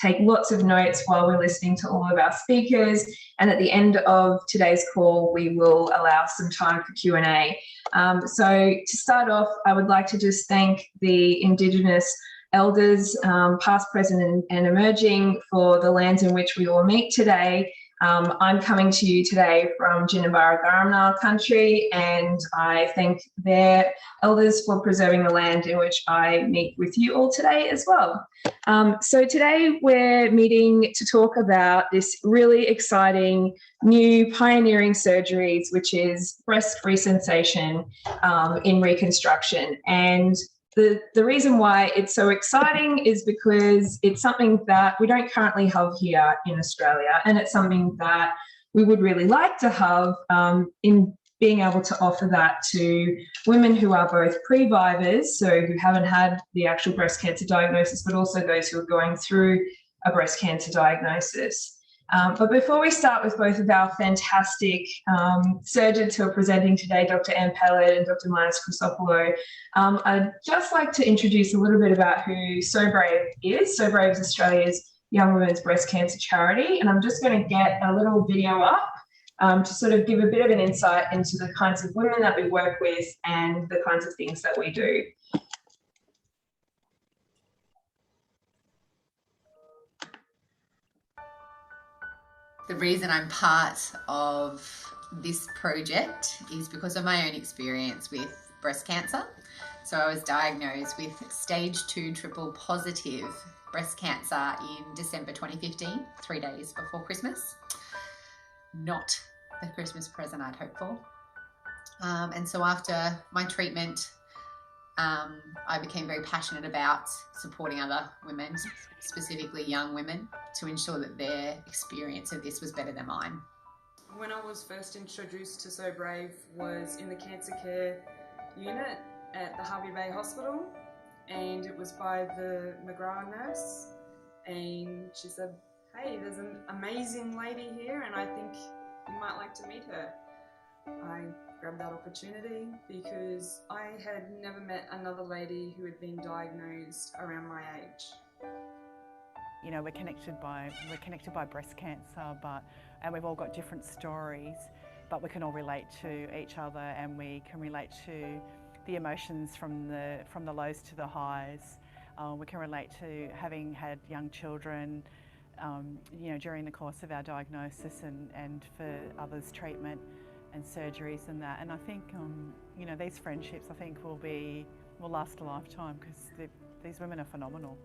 take lots of notes while we're listening to all of our speakers. And at the end of today's call, we will allow some time for Q&A. So to start off, I would like to just thank the Indigenous elders, past, present and emerging, for the lands in which we all meet today. I'm coming to you today from Jinnabara Garamnal country, and I thank their elders for preserving the land in which I meet with you all today as well. So today we're meeting to talk about this really exciting new pioneering surgeries, which is breast resensation in reconstruction. And the reason why it's so exciting is because it's something that we don't currently have here in Australia, and it's something that we would really like to have in being able to offer that to women who are both previvors, so who haven't had the actual breast cancer diagnosis, but also those who are going through a breast cancer diagnosis. But before we start with both of our fantastic surgeons who are presenting today, Dr. Peled and Dr. Minas Chrysopoulo, I'd just like to introduce a little bit about who So Brave is. So Brave is Australia's young women's breast cancer charity, and I'm just going to get a little video up to sort of give a bit of an insight into the kinds of women that we work with and the kinds of things that we do. The reason I'm part of this project is because of my own experience with breast cancer. So I was diagnosed with stage 2 triple positive breast cancer in December 2015, 3 days before Christmas. Not the Christmas present I'd hoped for. And so after my treatment, I became very passionate about supporting other women, specifically young women, to ensure that their experience of this was better than mine. When I was first introduced to So Brave was in the cancer care unit at the Harvey Bay Hospital, and it was by the McGrath nurse, and she said, "Hey, there's an amazing lady here and I think you might like to meet her." I grabbed that opportunity because I had never met another lady who had been diagnosed around my age. You know, we're connected by breast cancer, and we've all got different stories, but we can all relate to each other, and we can relate to the emotions from the lows to the highs. We can relate to having had young children, you know, during the course of our diagnosis, and for others treatment and surgeries and that. And I think, you know, these friendships I think will last a lifetime, because these women are phenomenal.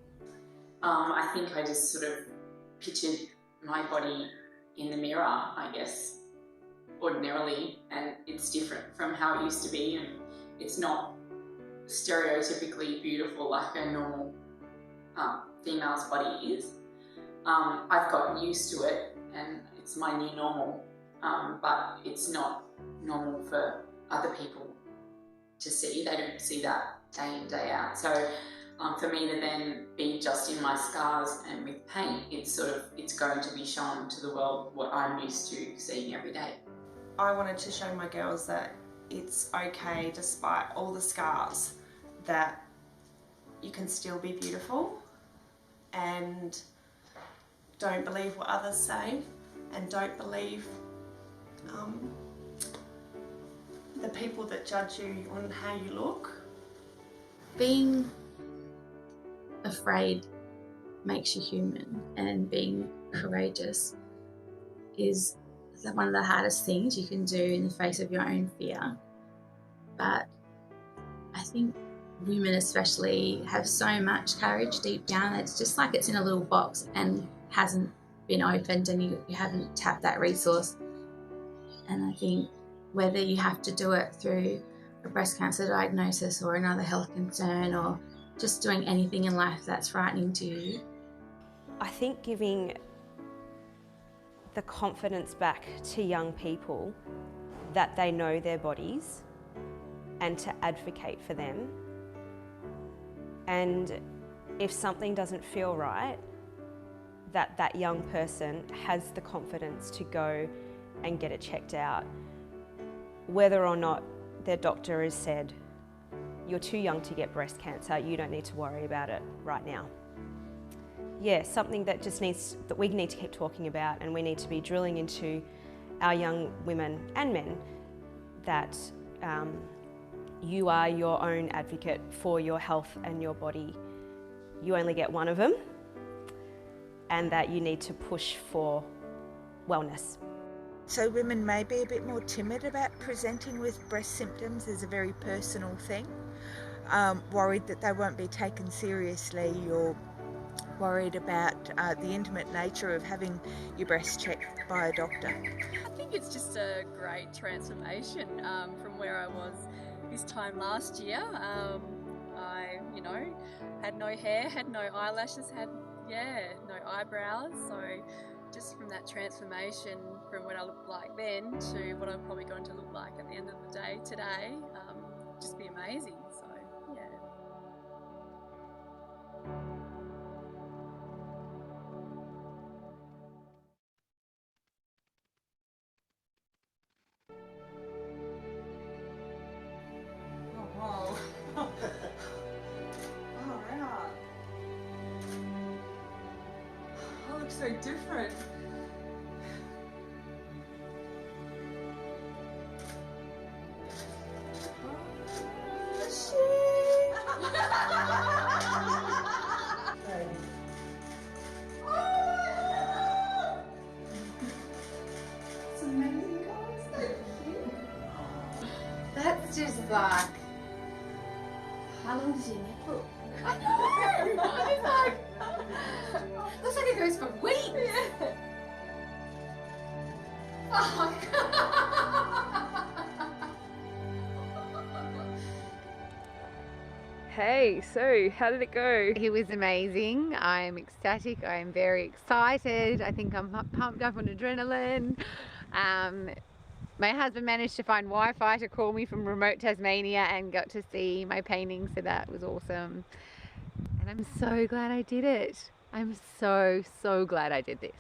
I think I just sort of pictured my body in the mirror, I guess, ordinarily, and it's different from how it used to be, and it's not stereotypically beautiful like a normal female's body is. I've gotten used to it and it's my new normal, but it's not normal for other people to see. They don't see that day in, day out. So for me to then be just in my scars and with pain, it's going to be shown to the world what I'm used to seeing every day. I wanted to show my girls that it's okay, despite all the scars, that you can still be beautiful, and don't believe what others say, and don't believe the people that judge you on how you look. Being afraid makes you human, and being courageous is one of the hardest things you can do in the face of your own fear. But I think women especially have so much courage deep down. It's just like it's in a little box and hasn't been opened, and you haven't tapped that resource. And I think whether you have to do it through a breast cancer diagnosis or another health concern, or just doing anything in life that's frightening to you. I think giving the confidence back to young people that they know their bodies and to advocate for them. And if something doesn't feel right, that young person has the confidence to go and get it checked out. Whether or not their doctor has said, "You're too young to get breast cancer, you don't need to worry about it right now." yeah, something that that we need to keep talking about, and we need to be drilling into our young women and men that you are your own advocate for your health and your body. You only get one of them, and that you need to push for wellness. So women may be a bit more timid about presenting with breast symptoms as a very personal thing, worried that they won't be taken seriously, or worried about the intimate nature of having your breast checked by a doctor. I think it's just a great transformation from where I was this time last year. I, had no hair, had no eyelashes, had no eyebrows. So just from that transformation from what I looked like then to what I'm probably going to look like at the end of the day today, just be amazing. So yeah. Oh, wow. Oh, wow. I look so different. It's amazing, guys. Thank you. That's just like, how long does your nipple? I know! It's like, looks like it goes for weeks! Yeah. Hey, so how did it go? It was amazing. I'm ecstatic. I'm very excited. I think I'm pumped up on adrenaline. My husband managed to find Wi-Fi to call me from remote Tasmania and got to see my painting, so that was awesome. And I'm so glad I did it. I'm so glad I did this.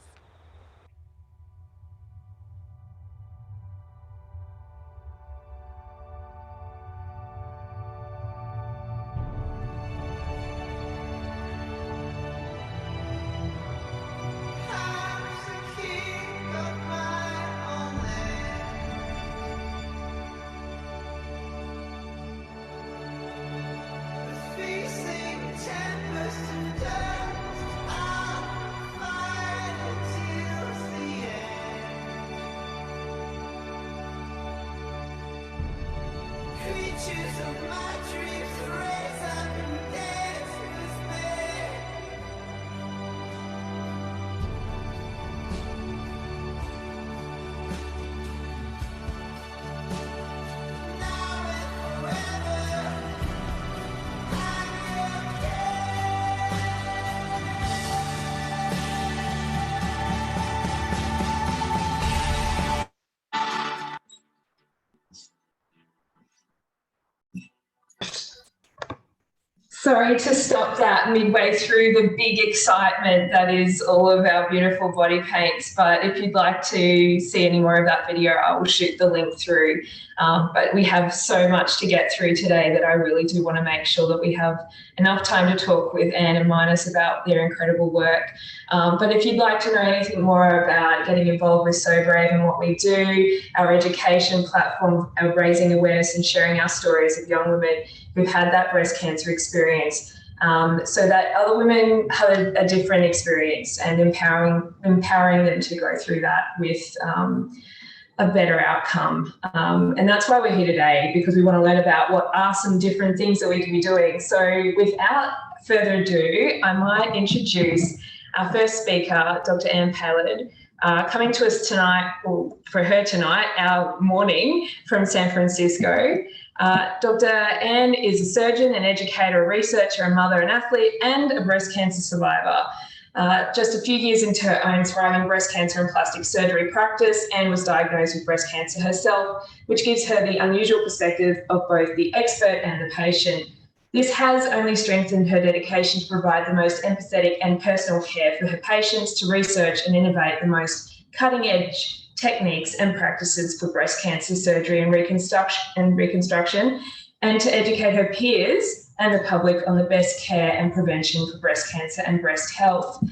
Sorry to stop that midway through the big excitement that is all of our beautiful body paints, but if you'd like to see any more of that video, I will shoot the link through. But we have so much to get through today that I really do want to make sure that we have enough time to talk with Anne and Minas about their incredible work. But if you'd like to know anything more about getting involved with So Brave and what we do, our education platform, our raising awareness and sharing our stories of young women who've had that breast cancer experience, so that other women have a different experience, and empowering them to go through that with a better outcome. And that's why we're here today, because we want to learn about what are some different things that we can be doing. So without further ado, I might introduce our first speaker, Dr. Anne Peled, coming to us tonight, or for her tonight, our morning from San Francisco. Dr. Anne is a surgeon, an educator, a researcher, a mother, an athlete, and a breast cancer survivor. Just a few years into her own thriving breast cancer and plastic surgery practice, Anne was diagnosed with breast cancer herself, which gives her the unusual perspective of both the expert and the patient. This has only strengthened her dedication to provide the most empathetic and personal care for her patients, to research and innovate the most cutting-edge techniques and practices for breast cancer surgery and reconstruction, and to educate her peers and the public on the best care and prevention for breast cancer and breast health.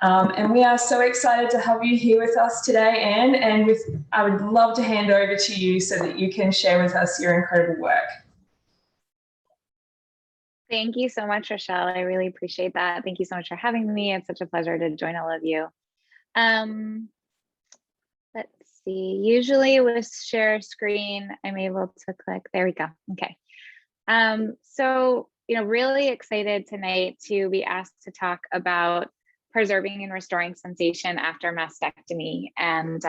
And we are so excited to have you here with us today, Anne, and I would love to hand over to you so that you can share with us your incredible work. Thank you so much, Rochelle. I really appreciate that. Thank you so much for having me. It's such a pleasure to join all of you. Let's see, usually with share screen, I'm able to click, there we go, okay. So, really excited tonight to be asked to talk about preserving and restoring sensation after mastectomy. And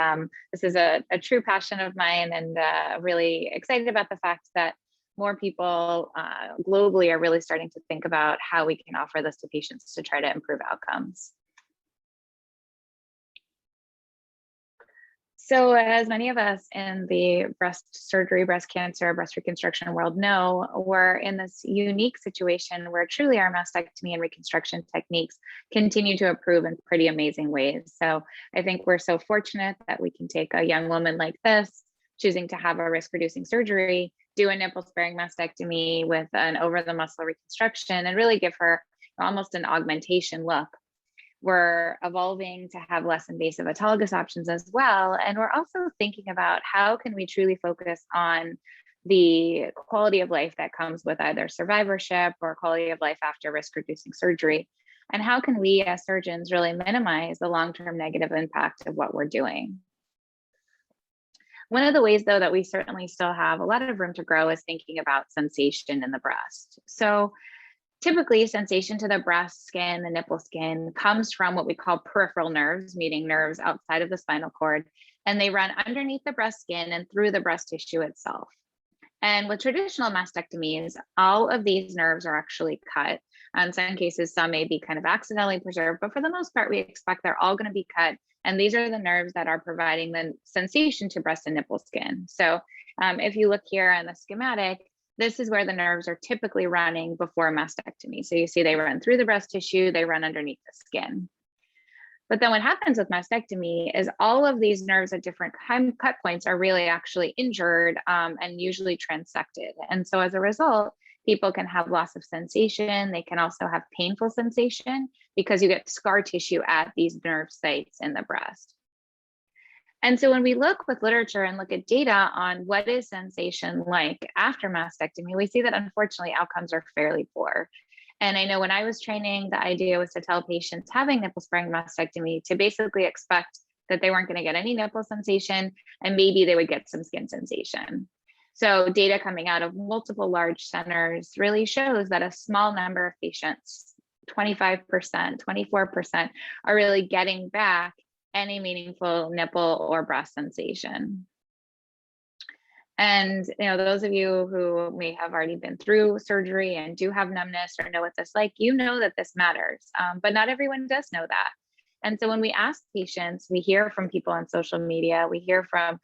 this is a true passion of mine, and really excited about the fact that more people globally are really starting to think about how we can offer this to patients to try to improve outcomes. So as many of us in the breast surgery, breast cancer, breast reconstruction world know, we're in this unique situation where truly our mastectomy and reconstruction techniques continue to improve in pretty amazing ways. So I think we're so fortunate that we can take a young woman like this, choosing to have a risk-reducing surgery, do a nipple-sparing mastectomy with an over-the-muscle reconstruction, and really give her almost an augmentation look. We're evolving to have less invasive autologous options as well. And we're also thinking about how can we truly focus on the quality of life that comes with either survivorship or quality of life after risk-reducing surgery. And how can we as surgeons really minimize the long-term negative impact of what we're doing? One of the ways, though, that we certainly still have a lot of room to grow is thinking about sensation in the breast. So typically, sensation to the breast skin, the nipple skin, comes from what we call peripheral nerves, meaning nerves outside of the spinal cord, and they run underneath the breast skin and through the breast tissue itself. And with traditional mastectomies, all of these nerves are actually cut. In some cases, some may be kind of accidentally preserved, but for the most part, we expect they're all going to be cut. And these are the nerves that are providing the sensation to breast and nipple skin. So if you look here on the schematic, this is where the nerves are typically running before mastectomy. So you see they run through the breast tissue, they run underneath the skin. But then what happens with mastectomy is all of these nerves at different cut points are really actually injured and usually transected. And so as a result, people can have loss of sensation. They can also have painful sensation because you get scar tissue at these nerve sites in the breast. And so when we look with literature and look at data on what is sensation like after mastectomy, we see that unfortunately outcomes are fairly poor. And I know when I was training, the idea was to tell patients having nipple-sparing mastectomy to basically expect that they weren't going to get any nipple sensation and maybe they would get some skin sensation. So data coming out of multiple large centers really shows that a small number of patients, 25%, 24%, are really getting back any meaningful nipple or breast sensation. And those of you who may have already been through surgery and do have numbness or know what this like, know that this matters, but not everyone does know that. And so when we ask patients, we hear from people on social media, we hear from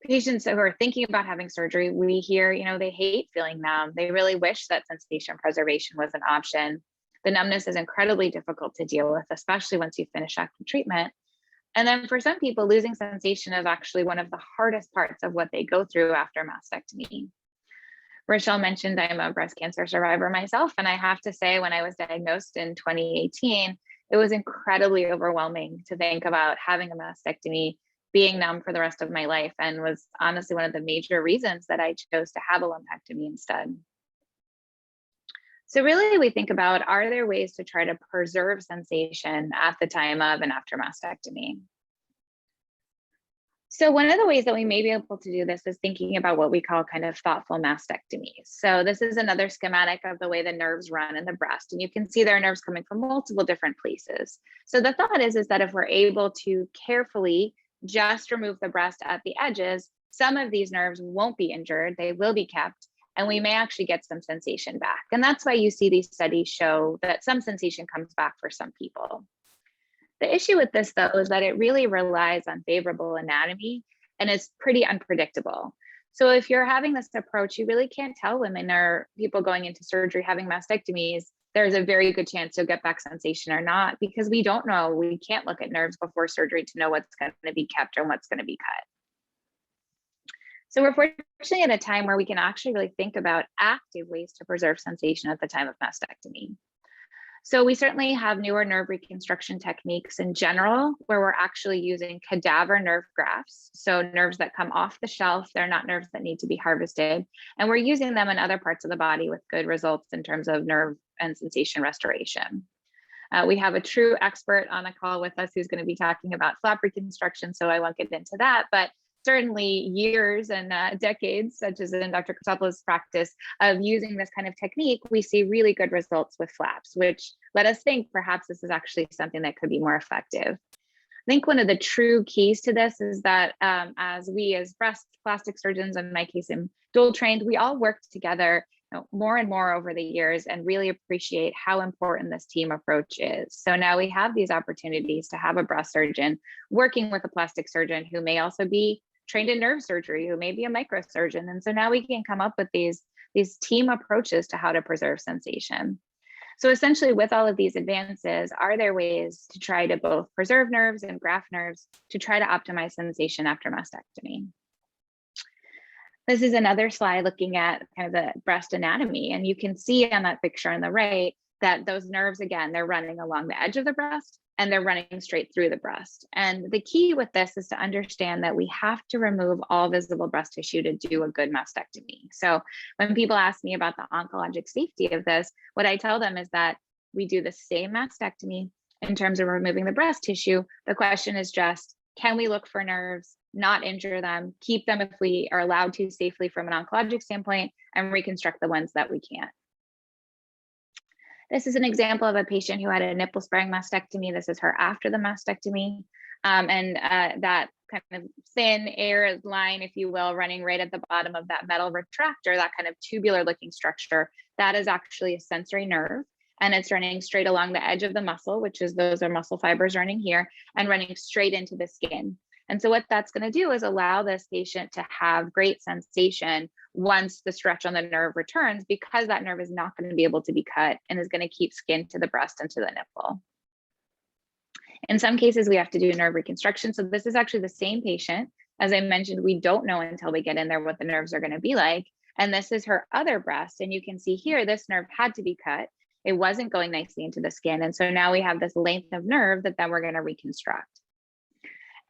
patients who are thinking about having surgery, we hear, they hate feeling numb. They really wish that sensation preservation was an option. The numbness is incredibly difficult to deal with, especially once you finish active treatment. And then for some people, losing sensation is actually one of the hardest parts of what they go through after mastectomy. Rochelle mentioned I'm a breast cancer survivor myself. And I have to say, when I was diagnosed in 2018, it was incredibly overwhelming to think about having a mastectomy, being numb for the rest of my life, and was honestly one of the major reasons that I chose to have a lumpectomy instead. So really we think about, are there ways to try to preserve sensation at the time of and after mastectomy? So one of the ways that we may be able to do this is thinking about what we call kind of thoughtful mastectomies. So this is another schematic of the way the nerves run in the breast. And you can see there are nerves coming from multiple different places. So the thought is that if we're able to carefully just remove the breast at the edges, some of these nerves won't be injured, they will be kept, and we may actually get some sensation back. And that's why you see these studies show that some sensation comes back for some people. The issue with this, though, is that it really relies on favorable anatomy and it's pretty unpredictable. So if you're having this approach, you really can't tell women or people going into surgery having mastectomies, there's a very good chance you'll get back sensation or not, because we don't know. We can't look at nerves before surgery to know what's going to be kept or what's going to be cut. So we're fortunately at a time where we can actually really think about active ways to preserve sensation at the time of mastectomy. So we certainly have newer nerve reconstruction techniques in general, where we're actually using cadaver nerve grafts. So nerves that come off the shelf, they're not nerves that need to be harvested. And we're using them in other parts of the body with good results in terms of nerve and sensation restoration. We have a true expert on the call with us who's going to be talking about flap reconstruction, so I won't get into that, but certainly years and decades, such as in Dr. Chrysopoulo's practice of using this kind of technique, we see really good results with flaps, which let us think perhaps this is actually something that could be more effective. I think one of the true keys to this is that as breast plastic surgeons, in my case, I'm dual trained, we all work together more and more over the years and really appreciate how important this team approach is. So now we have these opportunities to have a breast surgeon working with a plastic surgeon who may also be trained in nerve surgery, who may be a microsurgeon. And so now we can come up with these team approaches to how to preserve sensation. So essentially with all of these advances, are there ways to try to both preserve nerves and graft nerves to try to optimize sensation after mastectomy? This is another slide looking at kind of the breast anatomy. And you can see on that picture on the right that those nerves, again, they're running along the edge of the breast and they're running straight through the breast. And the key with this is to understand that we have to remove all visible breast tissue to do a good mastectomy. So when people ask me about the oncologic safety of this, what I tell them is that we do the same mastectomy in terms of removing the breast tissue. The question is just, can we look for nerves, not injure them, keep them if we are allowed to safely from an oncologic standpoint, and reconstruct the ones that we can't. This is an example of a patient who had a nipple sparing mastectomy. This is her after the mastectomy. That kind of thin air line, if you will, running right at the bottom of that metal retractor, that kind of tubular looking structure, that is actually a sensory nerve. And it's running straight along the edge of the muscle, which is those are muscle fibers running here and running straight into the skin. And so what that's going to do is allow this patient to have great sensation once the stretch on the nerve returns, because that nerve is not going to be able to be cut and is going to keep skin to the breast and to the nipple. In some cases, we have to do nerve reconstruction. So this is actually the same patient. As I mentioned, we don't know until we get in there what the nerves are going to be like. And this is her other breast. And you can see here, this nerve had to be cut. It wasn't going nicely into the skin. And so now we have this length of nerve that then we're going to reconstruct.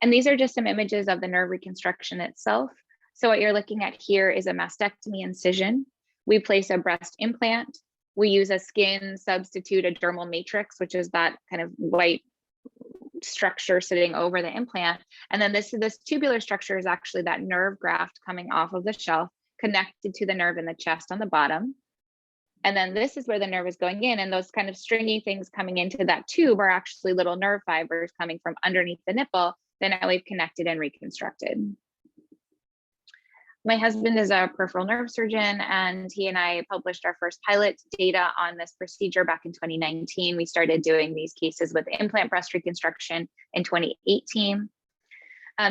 And these are just some images of the nerve reconstruction itself. So what you're looking at here is a mastectomy incision. We place a breast implant. We use a skin substitute, a dermal matrix, which is that kind of white structure sitting over the implant. And then this tubular structure is actually that nerve graft coming off of the shelf, connected to the nerve in the chest on the bottom. And then this is where the nerve is going in, and those kind of stringy things coming into that tube are actually little nerve fibers coming from underneath the nipple. Then now we've connected and reconstructed. My husband is a peripheral nerve surgeon, and he and I published our first pilot data on this procedure back in 2019. We started doing these cases with implant breast reconstruction in 2018.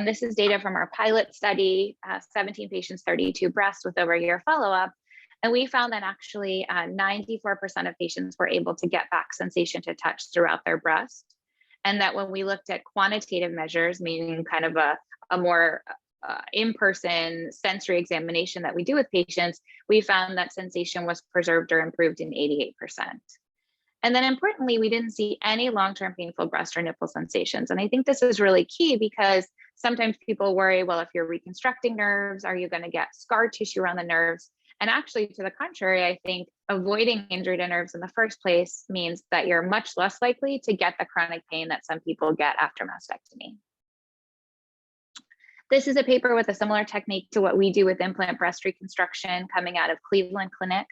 This is data from our pilot study, 17 patients, 32 breasts with over a year follow-up. And we found that actually 94% of patients were able to get back sensation to touch throughout their breast. And that when we looked at quantitative measures, meaning kind of a more in-person sensory examination that we do with patients, we found that sensation was preserved or improved in 88%. And then importantly, we didn't see any long-term painful breast or nipple sensations. And I think this is really key because sometimes people worry, well, if you're reconstructing nerves, are you going to get scar tissue around the nerves? And actually, to the contrary, I think avoiding injury to nerves in the first place means that you're much less likely to get the chronic pain that some people get after mastectomy. This is a paper with a similar technique to what we do with implant breast reconstruction coming out of Cleveland Clinic.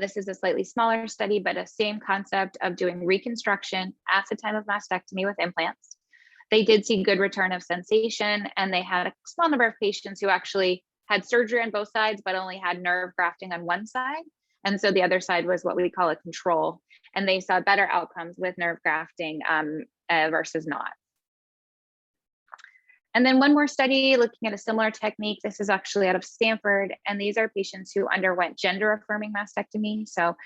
This is a slightly smaller study, but a same concept of doing reconstruction at the time of mastectomy with implants. They did see good return of sensation, and they had a small number of patients who actually had surgery on both sides, but only had nerve grafting on one side. And so the other side was what we call a control. And they saw better outcomes with nerve grafting versus not. And then one more study looking at a similar technique. This is actually out of Stanford. And these are patients who underwent gender affirming mastectomy. So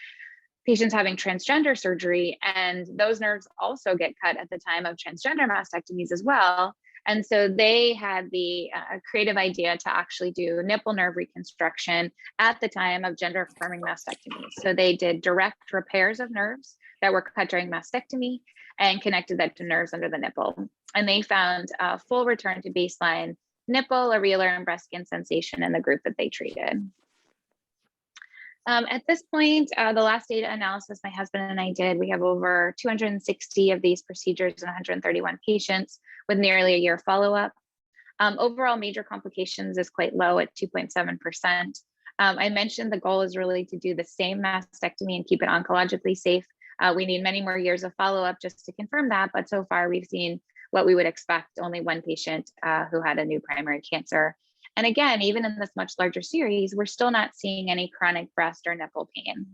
patients having transgender surgery, and those nerves also get cut at the time of transgender mastectomies as well. And so they had the creative idea to actually do nipple nerve reconstruction at the time of gender affirming mastectomies. So they did direct repairs of nerves that were cut during mastectomy and connected that to nerves under the nipple. And they found a full return to baseline nipple, areolar, and breast skin sensation in the group that they treated. At this point, the last data analysis my husband and I did, we have over 260 of these procedures in 131 patients with nearly a year follow-up. Overall major complications is quite low at 2.7%. I mentioned the goal is really to do the same mastectomy and keep it oncologically safe. We need many more years of follow-up just to confirm that, but so far we've seen what we would expect, only one patient who had a new primary cancer. And again, even in this much larger series, we're still not seeing any chronic breast or nipple pain.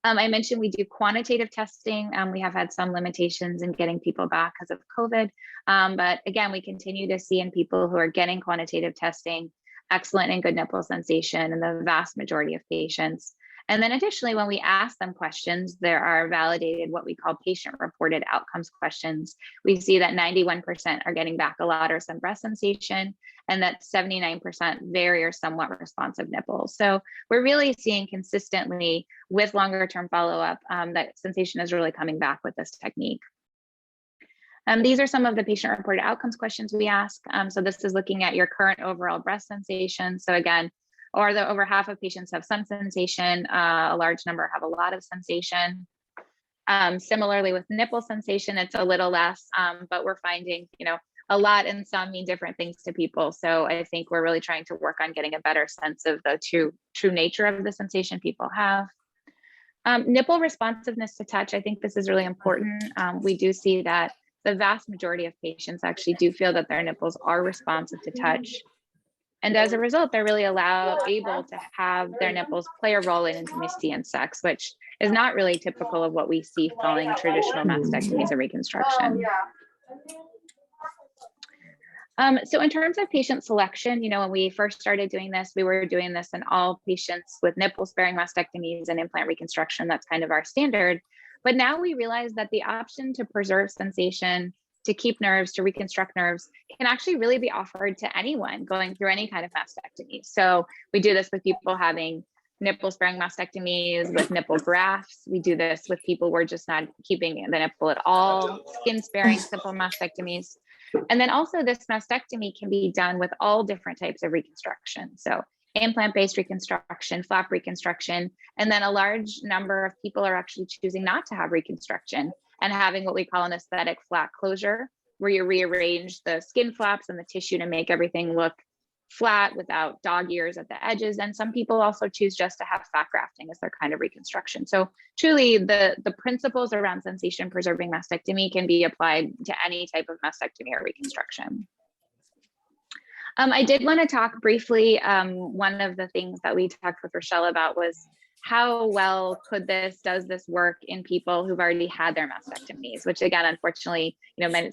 I mentioned we do quantitative testing. We have had some limitations in getting people back because of COVID. But again, we continue to see in people who are getting quantitative testing, excellent and good nipple sensation in the vast majority of patients. And then additionally, when we ask them questions, there are validated what we call patient-reported outcomes questions. We see that 91% are getting back a lot or some breast sensation, and that 79% very or somewhat responsive nipples. So we're really seeing consistently with longer-term follow-up that sensation is really coming back with this technique. These are some of the patient-reported outcomes questions we ask. So this is looking at your current overall breast sensation. So again, over half of patients have some sensation, a large number have a lot of sensation. Similarly with nipple sensation, it's a little less, but we're finding, a lot and some mean different things to people. So I think we're really trying to work on getting a better sense of the true nature of the sensation people have. Nipple responsiveness to touch, I think this is really important. We do see that the vast majority of patients actually do feel that their nipples are responsive to touch. And as a result, they're really able to have their nipples play a role in intimacy and sex, which is not really typical of what we see following traditional mastectomies or reconstruction. So in terms of patient selection, when we first started doing this, we were doing this in all patients with nipple-sparing mastectomies and implant reconstruction. That's kind of our standard. But now we realize that the option to preserve sensation, to keep nerves, to reconstruct nerves, can actually really be offered to anyone going through any kind of mastectomy. So we do this with people having nipple-sparing mastectomies, with nipple grafts. We do this with people who are just not keeping the nipple at all, skin-sparing simple mastectomies. And then also this mastectomy can be done with all different types of reconstruction. So implant-based reconstruction, flap reconstruction, and then a large number of people are actually choosing not to have reconstruction and having what we call an aesthetic flat closure, where you rearrange the skin flaps and the tissue to make everything look flat without dog ears at the edges. And some people also choose just to have fat grafting as their kind of reconstruction. So truly the principles around sensation preserving mastectomy can be applied to any type of mastectomy or reconstruction. I did want to talk briefly, one of the things that we talked with Rochelle about was how well does this work in people who've already had their mastectomies, which again, unfortunately,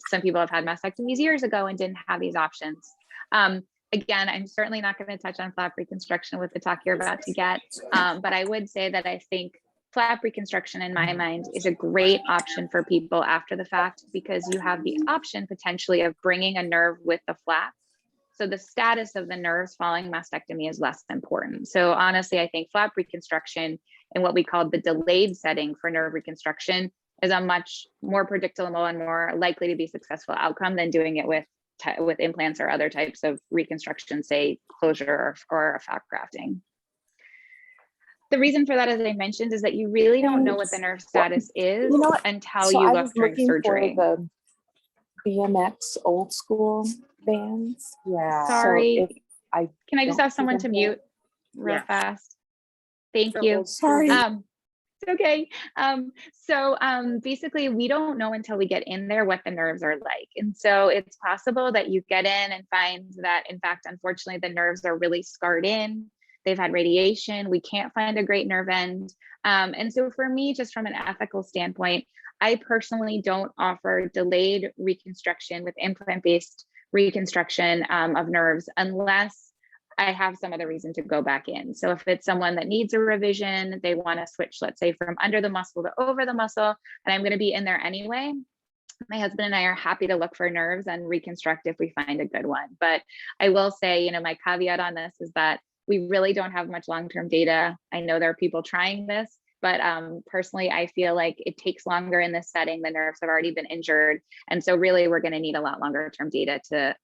some people have had mastectomies years ago and didn't have these options. Again, I'm certainly not going to touch on flap reconstruction with the talk you're about to get, but I would say that I think flap reconstruction in my mind is a great option for people after the fact, because you have the option potentially of bringing a nerve with the flap. So the status of the nerves following mastectomy is less important. So honestly, I think flap reconstruction in what we call the delayed setting for nerve reconstruction is a much more predictable and more likely to be successful outcome than doing it with implants or other types of reconstruction, say closure or fat grafting. The reason for that, as I mentioned, is that you really don't know what the nerve status is until you look during surgery. The BMX old school bands. Yeah. Sorry. So can I just have someone to mute real fast? Thank you. Sorry. It's okay. So basically, we don't know until we get in there what the nerves are like. And so it's possible that you get in and find that, in fact, unfortunately, the nerves are really scarred in. They've had radiation. We can't find a great nerve end. And so for me, just from an ethical standpoint, I personally don't offer delayed reconstruction with implant-based reconstruction of nerves unless I have some other reason to go back in. So if it's someone that needs a revision, they want to switch, let's say, from under the muscle to over the muscle, and I'm going to be in there anyway, my husband and I are happy to look for nerves and reconstruct if we find a good one. But I will say, my caveat on this is that we really don't have much long-term data. I know there are people trying this, but personally, I feel like it takes longer in this setting. The nerves have already been injured. And so really, we're going to need a lot longer term data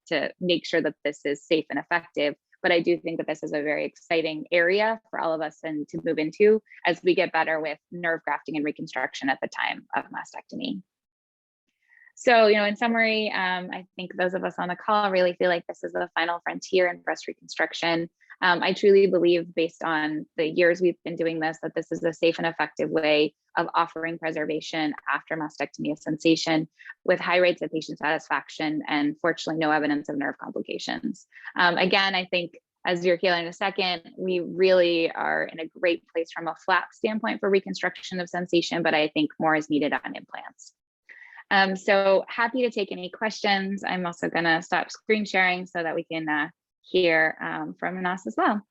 to make sure that this is safe and effective. But I do think that this is a very exciting area for all of us and to move into as we get better with nerve grafting and reconstruction at the time of mastectomy. So, in summary, I think those of us on the call really feel like this is the final frontier in breast reconstruction. I truly believe, based on the years we've been doing this, that this is a safe and effective way of offering preservation after mastectomy of sensation with high rates of patient satisfaction and fortunately no evidence of nerve complications. Again, I think, as you'll hear in a second, we really are in a great place from a flap standpoint for reconstruction of sensation, but I think more is needed on implants. So happy to take any questions. I'm also going to stop screen sharing so that we can hear from Nas as well.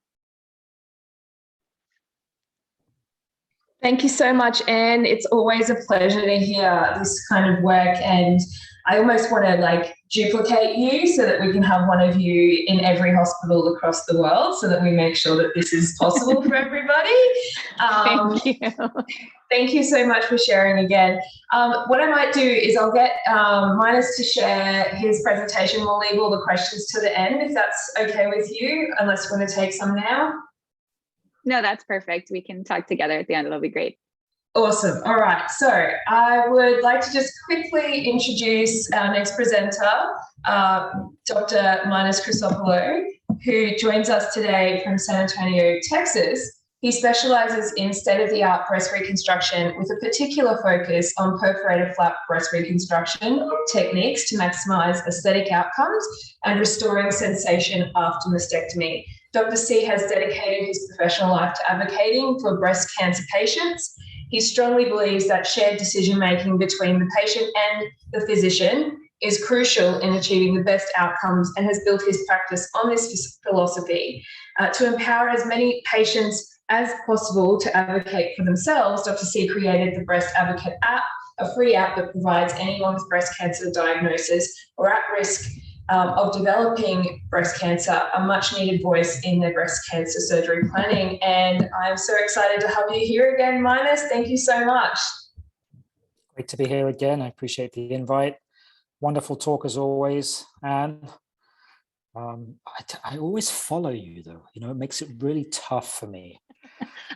Thank you so much, Anne. It's always a pleasure to hear this kind of work, and I almost want to duplicate you so that we can have one of you in every hospital across the world so that we make sure that this is possible for everybody. Thank you. Thank you so much for sharing again. What I might do is I'll get Minas to share his presentation. We'll leave all the questions to the end if that's okay with you, unless you want to take some now. No, that's perfect. We can talk together at the end. It'll be great. Awesome. All right. So I would like to just quickly introduce our next presenter, Dr. Minas Chrysopoulo, who joins us today from San Antonio, Texas. He specializes in state-of-the-art breast reconstruction with a particular focus on perforated flap breast reconstruction techniques to maximize aesthetic outcomes and restoring sensation after mastectomy. Dr. C has dedicated his professional life to advocating for breast cancer patients. He strongly believes that shared decision-making between the patient and the physician is crucial in achieving the best outcomes and has built his practice on this philosophy. To empower as many patients as possible to advocate for themselves, Dr. C created the Breast Advocate app, a free app that provides anyone with breast cancer diagnosis or at risk of developing breast cancer a much needed voice in their breast cancer surgery planning. And I'm so excited to have you here again, Minas. Thank you so much. Great to be here again. I appreciate the invite. Wonderful talk as always. And I always follow you though, it makes it really tough for me.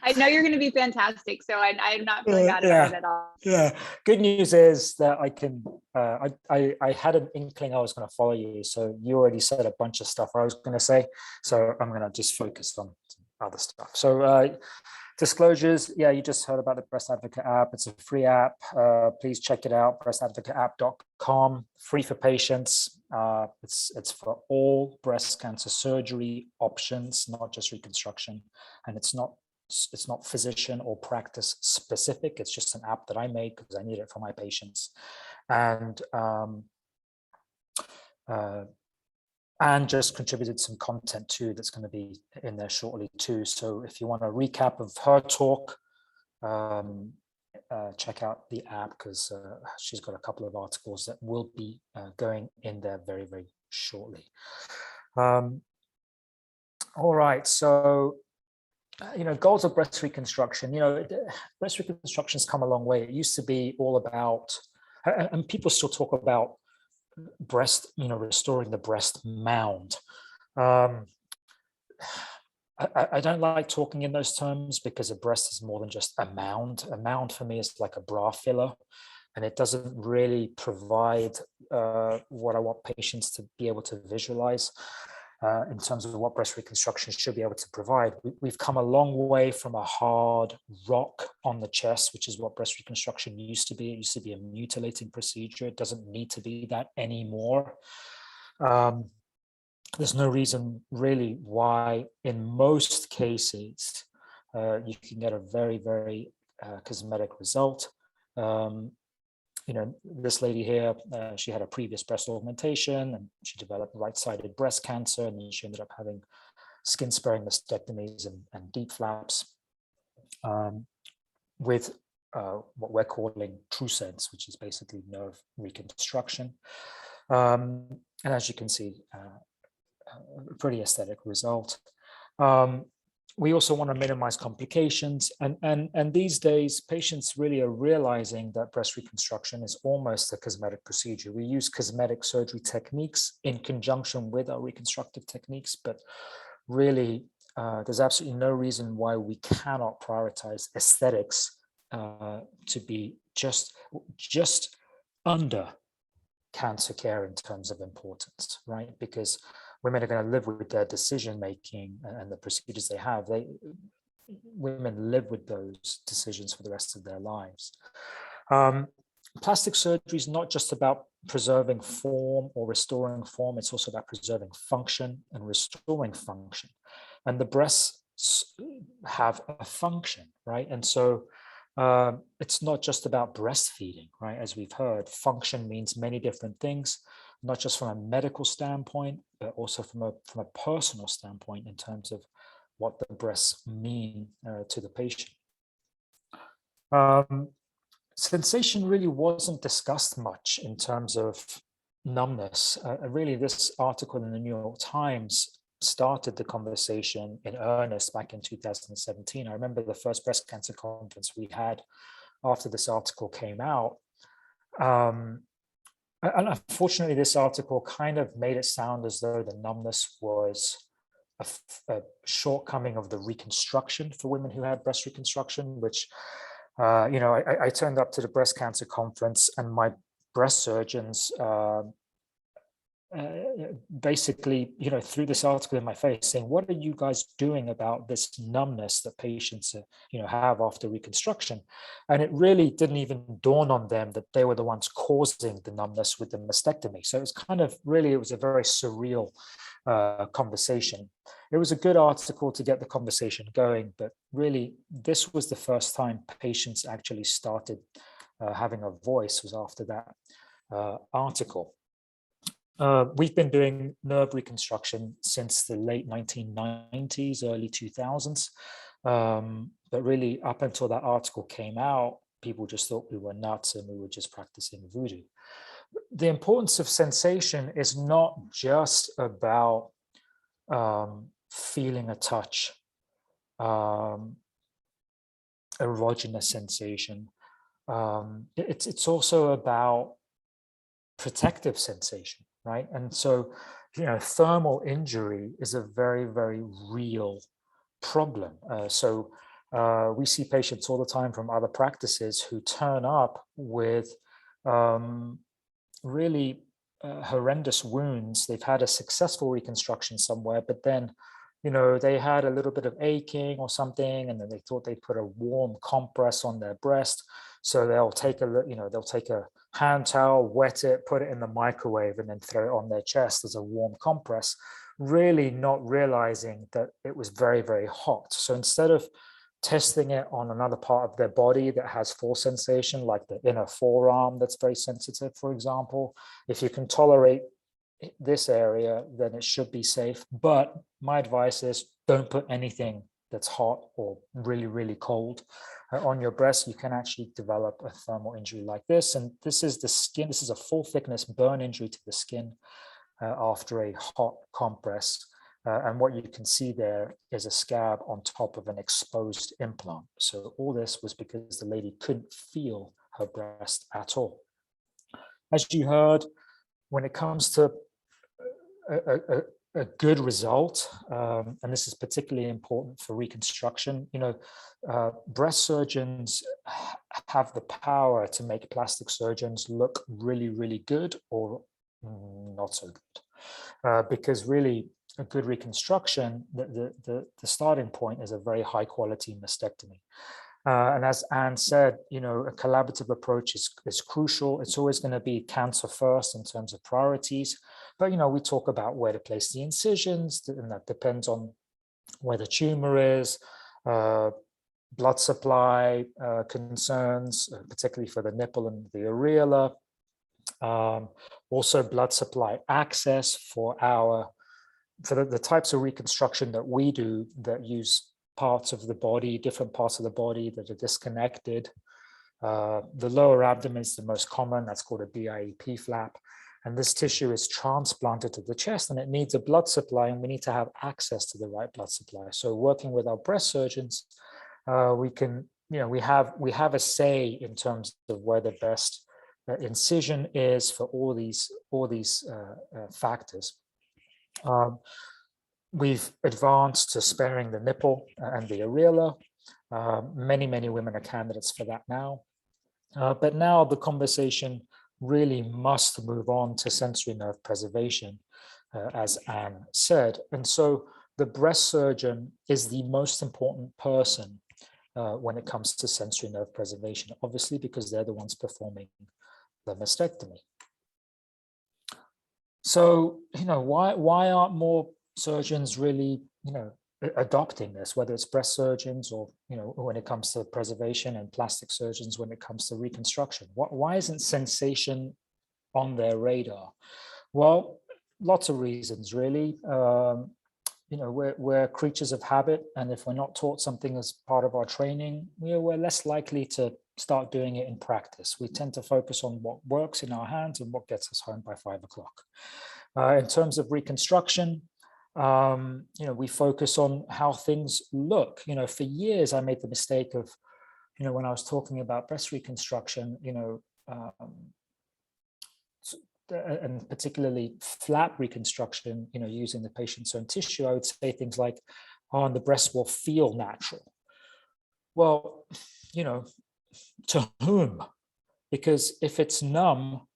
I know you're going to be fantastic, so I'm not feeling bad about it at all. Yeah. Good news is that I can. I had an inkling I was going to follow you, so you already said a bunch of stuff I was going to say. So I'm going to just focus on other stuff. So disclosures. Yeah, you just heard about the Breast Advocate app. It's a free app. Please check it out. breastadvocateapp.com. Free for patients. It's for all breast cancer surgery options, not just reconstruction, and it's not physician or practice specific. It's just an app that I made because I need it for my patients, and just contributed some content too that's going to be in there shortly too. So if you want a recap of her talk, check out the app because she's got a couple of articles that will be going in there very, very shortly. All right, so goals of breast reconstruction. Breast reconstruction's come a long way. It used to be all about, and people still talk about breast, restoring the breast mound. I don't like talking in those terms because a breast is more than just a mound. A mound for me is like a bra filler, and it doesn't really provide what I want patients to be able to visualize. In terms of what breast reconstruction should be able to provide. We've come a long way from a hard rock on the chest, which is what breast reconstruction used to be. It used to be a mutilating procedure. It doesn't need to be that anymore. There's no reason really why, in most cases, you can get a very, very cosmetic result. This lady here, she had a previous breast augmentation and she developed right-sided breast cancer, and then she ended up having skin-sparing mastectomies and deep flaps with what we're calling TrueSense, which is basically nerve reconstruction. And as you can see, a pretty aesthetic result. We also want to minimize complications. And these days, patients really are realizing that breast reconstruction is almost a cosmetic procedure. We use cosmetic surgery techniques in conjunction with our reconstructive techniques, but really, there's absolutely no reason why we cannot prioritize aesthetics to be just under cancer care in terms of importance, right? Because women are going to live with their decision making and the procedures they have. Women live with those decisions for the rest of their lives. Plastic surgery is not just about preserving form or restoring form, it's also about preserving function and restoring function. And the breasts have a function, right? And so it's not just about breastfeeding, right? As we've heard, function means many different things, not just from a medical standpoint, but also from a personal standpoint in terms of what the breasts mean to the patient. Sensation really wasn't discussed much in terms of numbness. Really, this article in the New York Times started the conversation in earnest back in 2017. I remember the first breast cancer conference we had after this article came out. And unfortunately, this article kind of made it sound as though the numbness was a shortcoming of the reconstruction for women who had breast reconstruction, which, I turned up to the breast cancer conference and my breast surgeons basically, threw this article in my face saying, what are you guys doing about this numbness that patients, have after reconstruction? And it really didn't even dawn on them that they were the ones causing the numbness with the mastectomy. So it was it was a very surreal conversation. It was a good article to get the conversation going, but really this was the first time patients actually started having a voice, was after that article. We've been doing nerve reconstruction since the late 1990s, early 2000s. But really, up until that article came out, people just thought we were nuts and we were just practicing voodoo. The importance of sensation is not just about feeling a touch, erogenous sensation. It's also about protective sensation. Right. And so, thermal injury is a very, very real problem. We see patients all the time from other practices who turn up with really horrendous wounds. They've had a successful reconstruction somewhere, but then, they had a little bit of aching or something, and then they thought they'd put a warm compress on their breast. So they'll take a hand towel, wet it, put it in the microwave, and then throw it on their chest as a warm compress, really not realizing that it was very, very hot. So instead of testing it on another part of their body that has full sensation, like the inner forearm that's very sensitive, for example, if you can tolerate this area, then it should be safe. But my advice is don't put anything that's hot or really, really cold on your breast. You can actually develop a thermal injury like this. And this is the skin. This is a full thickness burn injury to the skin after a hot compress. And what you can see there is a scab on top of an exposed implant. So all this was because the lady couldn't feel her breast at all. As you heard, when it comes to a good result, and this is particularly important for reconstruction, breast surgeons have the power to make plastic surgeons look really, really good or not so good. Because really, a good reconstruction, the starting point is a very high quality mastectomy. And as Anne said, a collaborative approach is crucial. It's always going to be cancer first in terms of priorities. But, we talk about where to place the incisions, and that depends on where the tumor is, blood supply concerns, particularly for the nipple and the areola. Also blood supply access for the types of reconstruction that we do that use parts of the body, different parts of the body that are disconnected. The lower abdomen is the most common. That's called a BIEP flap. And this tissue is transplanted to the chest, and it needs a blood supply, and we need to have access to the right blood supply. So working with our breast surgeons, we can, we have a say in terms of where the best incision is for all these factors. We've advanced to sparing the nipple and the areola. Many women are candidates for that now. But now the conversation really must move on to sensory nerve preservation, as Anne said. And so the breast surgeon is the most important person when it comes to sensory nerve preservation, obviously, because they're the ones performing the mastectomy. So, why aren't more surgeons really, adopting this, whether it's breast surgeons or, when it comes to preservation, and plastic surgeons when it comes to reconstruction? Why isn't sensation on their radar? Well, lots of reasons, really. We're creatures of habit, and if we're not taught something as part of our training, we're less likely to start doing it in practice. We tend to focus on what works in our hands and what gets us home by 5 o'clock. In terms of reconstruction, we focus on how things look. For years, I made the mistake of, when I was talking about breast reconstruction, and particularly flap reconstruction, using the patient's own tissue, I would say things like, oh, and the breast will feel natural. Well, to whom? Because if it's numb,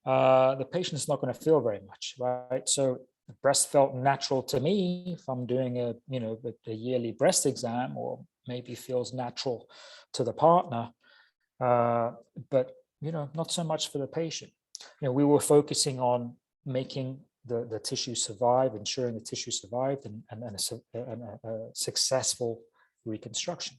the patient's not going to feel very much, right? So the breast felt natural to me if I'm doing a yearly breast exam, or maybe feels natural to the partner, but not so much for the patient. We were focusing on making the tissue survive, ensuring the tissue survived, and a successful reconstruction.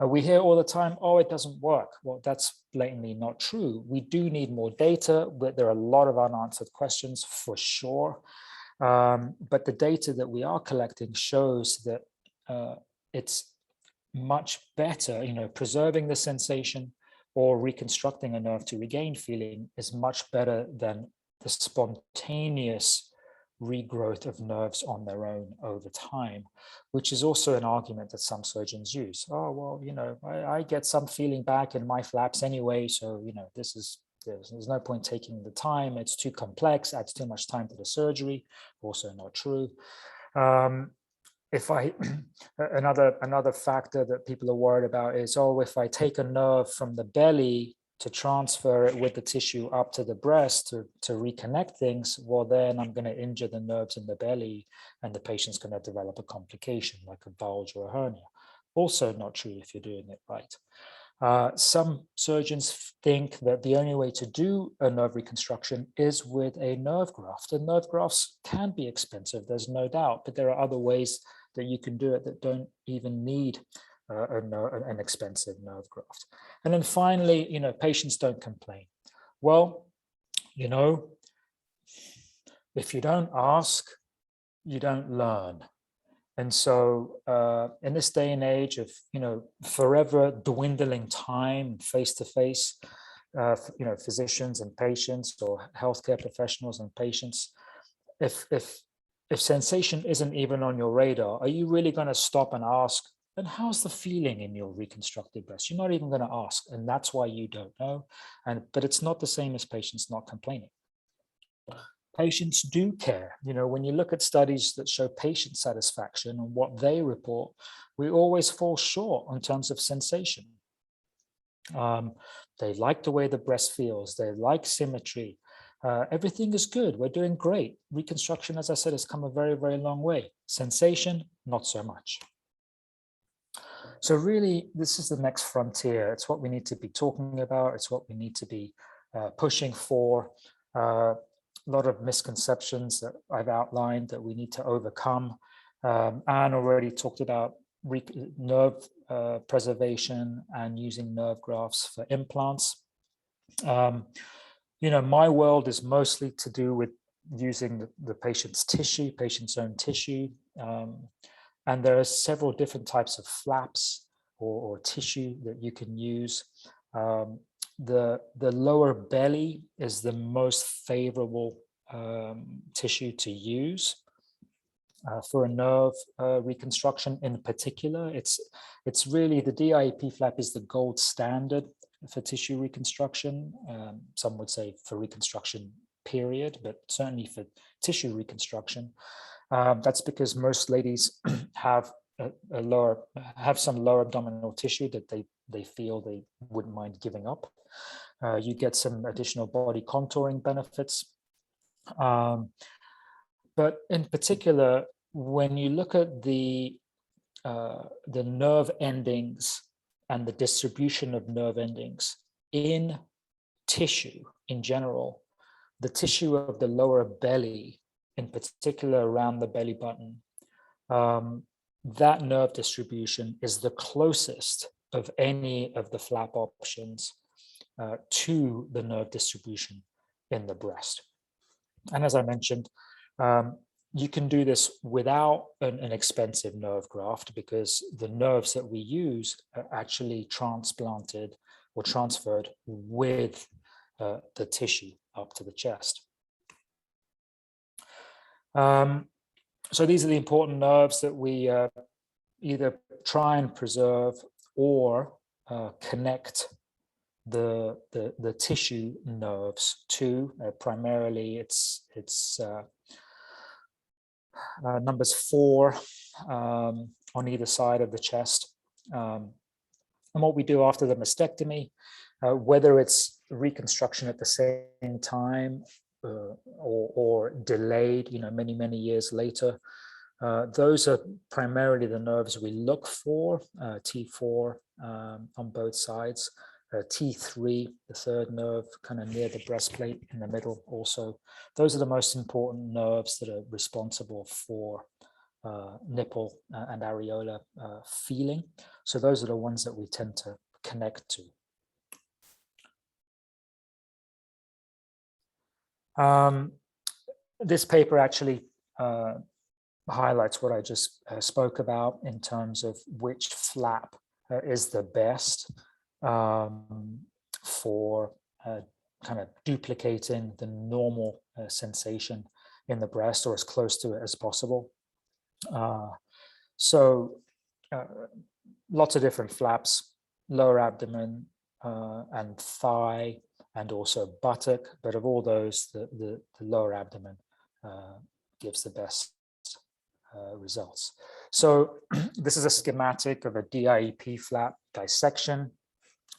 We hear all the time, oh, it doesn't work. Well, that's blatantly not true. We do need more data, but there are a lot of unanswered questions for sure. But the data that we are collecting shows that it's much better, preserving the sensation or reconstructing a nerve to regain feeling is much better than the spontaneous regrowth of nerves on their own over time, which is also an argument that some surgeons use. Oh, well, I get some feeling back in my flaps anyway, so, there's no point taking the time. It's too complex, adds too much time to the surgery. Also not true. Another factor that people are worried about is, oh, if I take a nerve from the belly to transfer it with the tissue up to the breast to reconnect things, well, then I'm going to injure the nerves in the belly, and the patient's going to develop a complication like a bulge or a hernia. Also not true if you're doing it right. Some surgeons think that the only way to do a nerve reconstruction is with a nerve graft. And nerve grafts can be expensive, there's no doubt, but there are other ways that you can do it that don't even need an expensive nerve graft. And then finally, patients don't complain. Well, if you don't ask, you don't learn. And so in this day and age of, forever dwindling time face-to-face, physicians and patients, or healthcare professionals and patients, if sensation isn't even on your radar, are you really going to stop and ask, and how's the feeling in your reconstructed breast? You're not even going to ask, and that's why you don't know. But it's not the same as patients not complaining. Patients do care. When you look at studies that show patient satisfaction and what they report, we always fall short in terms of sensation. They like the way the breast feels. They like symmetry. Everything is good. We're doing great. Reconstruction, as I said, has come a very, very long way. Sensation, not so much. So really, this is the next frontier. It's what we need to be talking about. It's what we need to be pushing for. A lot of misconceptions that I've outlined that we need to overcome. Anne already talked about nerve preservation and using nerve grafts for implants. My world is mostly to do with using the patient's tissue, patient's own tissue. And there are several different types of flaps or tissue that you can use. The lower belly is the most favorable tissue to use for a nerve reconstruction in particular. It's really, the DIEP flap is the gold standard for tissue reconstruction. Some would say for reconstruction period, but certainly for tissue reconstruction. That's because most ladies have some lower abdominal tissue that they feel they wouldn't mind giving up. You get some additional body contouring benefits. But in particular, when you look at the nerve endings and the distribution of nerve endings in tissue in general, the tissue of the lower belly, in particular around the belly button, that nerve distribution is the closest of any of the flap options to the nerve distribution in the breast. And as I mentioned, you can do this without an expensive nerve graft, because the nerves that we use are actually transplanted or transferred with the tissue up to the chest. So these are the important nerves that we either try and preserve or connect the tissue nerves to. Primarily, it's numbers 4 on either side of the chest. And what we do after the mastectomy, whether it's reconstruction at the same time or delayed, many years later, those are primarily the nerves we look for. T4 on both sides, T3, the third nerve, kind of near the breastplate in the middle also. Those are the most important nerves that are responsible for nipple and areola feeling. So those are the ones that we tend to connect to. This paper actually highlights what I just spoke about in terms of which flap is the best for kind of duplicating the normal sensation in the breast, or as close to it as possible. Lots of different flaps: lower abdomen and thigh, and also buttock. But of all those, the lower abdomen gives the best results. So this is a schematic of a DIEP flap dissection.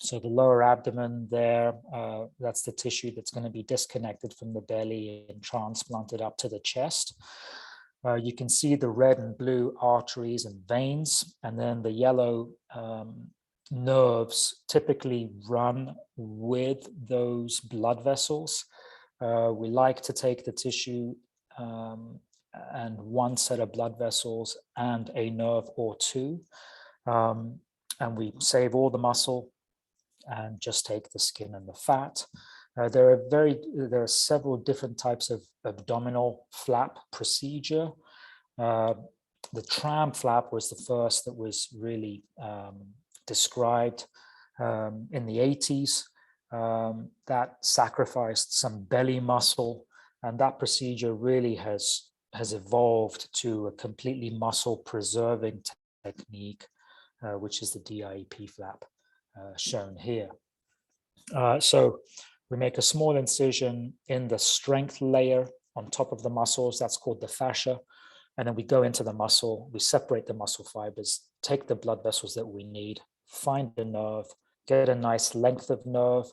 So the lower abdomen there, that's the tissue that's going to be disconnected from the belly and transplanted up to the chest. You can see the red and blue arteries and veins, and then the yellow nerves typically run with those blood vessels. We like to take the tissue and one set of blood vessels and a nerve or two, and we save all the muscle and just take the skin and the fat. There are several different types of abdominal flap procedure. The tram flap was the first that was really described in the 80s. That sacrificed some belly muscle, and that procedure really has evolved to a completely muscle preserving technique, which is the DIEP flap shown here. So we make a small incision in the strength layer on top of the muscles. That's called the fascia. And then we go into the muscle, we separate the muscle fibers, take the blood vessels that we need, find the nerve, get a nice length of nerve.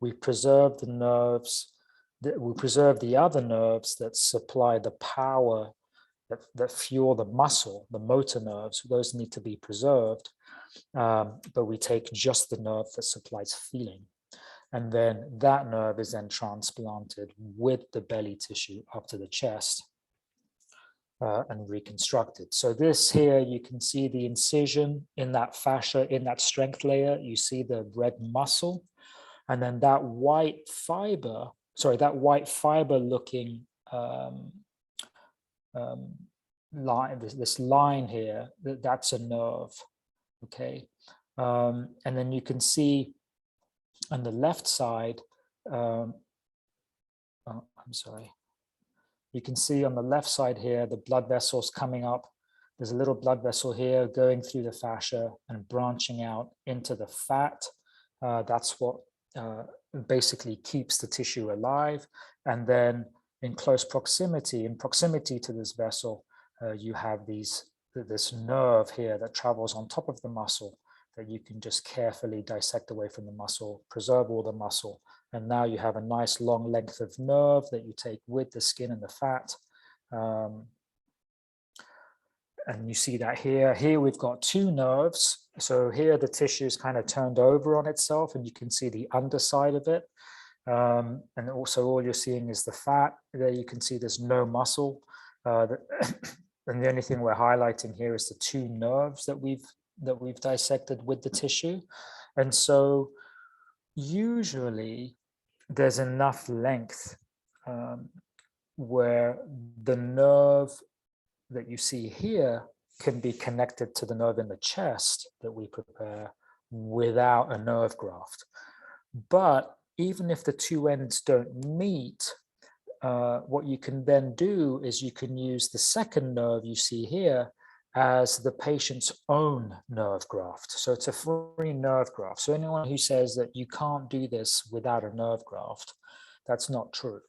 We preserve the nerves, we preserve the other nerves that supply the power that fuel the muscle, the motor nerves. Those need to be preserved. But we take just the nerve that supplies feeling. And then that nerve is then transplanted with the belly tissue up to the chest and reconstructed. So this here, you can see the incision in that fascia, in that strength layer. You see the red muscle. And then that white fiber, that white fiber looking line, this line here, that's a nerve. Okay, and then you can see on the left side, oh, I'm sorry. You can see on the left side here, the blood vessels coming up. There's a little blood vessel here going through the fascia and branching out into the fat. That's what basically keeps the tissue alive. And then in close proximity, to this vessel, you have this nerve here that travels on top of the muscle that you can just carefully dissect away from the muscle, preserve all the muscle. And now you have a nice long length of nerve that you take with the skin and the fat. And you see that here. Here we've got two nerves. So here the tissue is kind of turned over on itself and you can see the underside of it. And also all you're seeing is the fat. There you can see there's no muscle. And the only thing we're highlighting here is the two nerves that we've dissected with the tissue. And so usually there's enough length where the nerve that you see here can be connected to the nerve in the chest that we prepare without a nerve graft. But even if the two ends don't meet, what you can then do is you can use the second nerve you see here as the patient's own nerve graft. So it's a free nerve graft. So anyone who says that you can't do this without a nerve graft, that's not true.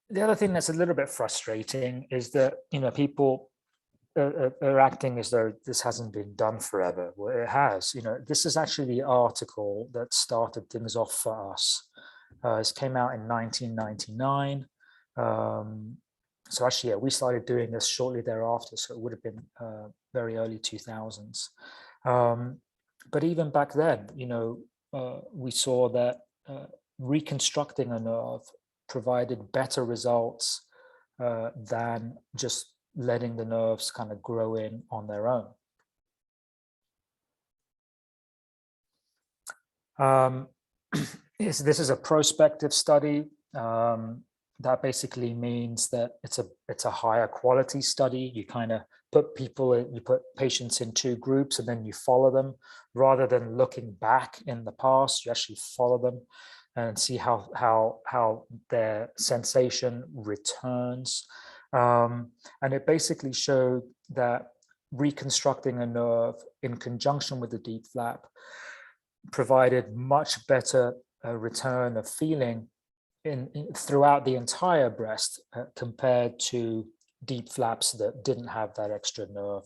The other thing that's a little bit frustrating is that, people are acting as though this hasn't been done forever. Well, it has. This is actually the article that started things off for us. This came out in 1999. So actually, yeah, we started doing this shortly thereafter. So it would have been very early 2000s. But even back then, we saw that reconstructing a nerve provided better results than just letting the nerves kind of grow in on their own. This is a prospective study. That basically means that it's a higher quality study. You kind of put patients in two groups and then you follow them rather than looking back in the past. You actually follow them and see how their sensation returns. And it basically showed that reconstructing a nerve in conjunction with the deep flap provided much better return of feeling throughout the entire breast compared to deep flaps that didn't have that extra nerve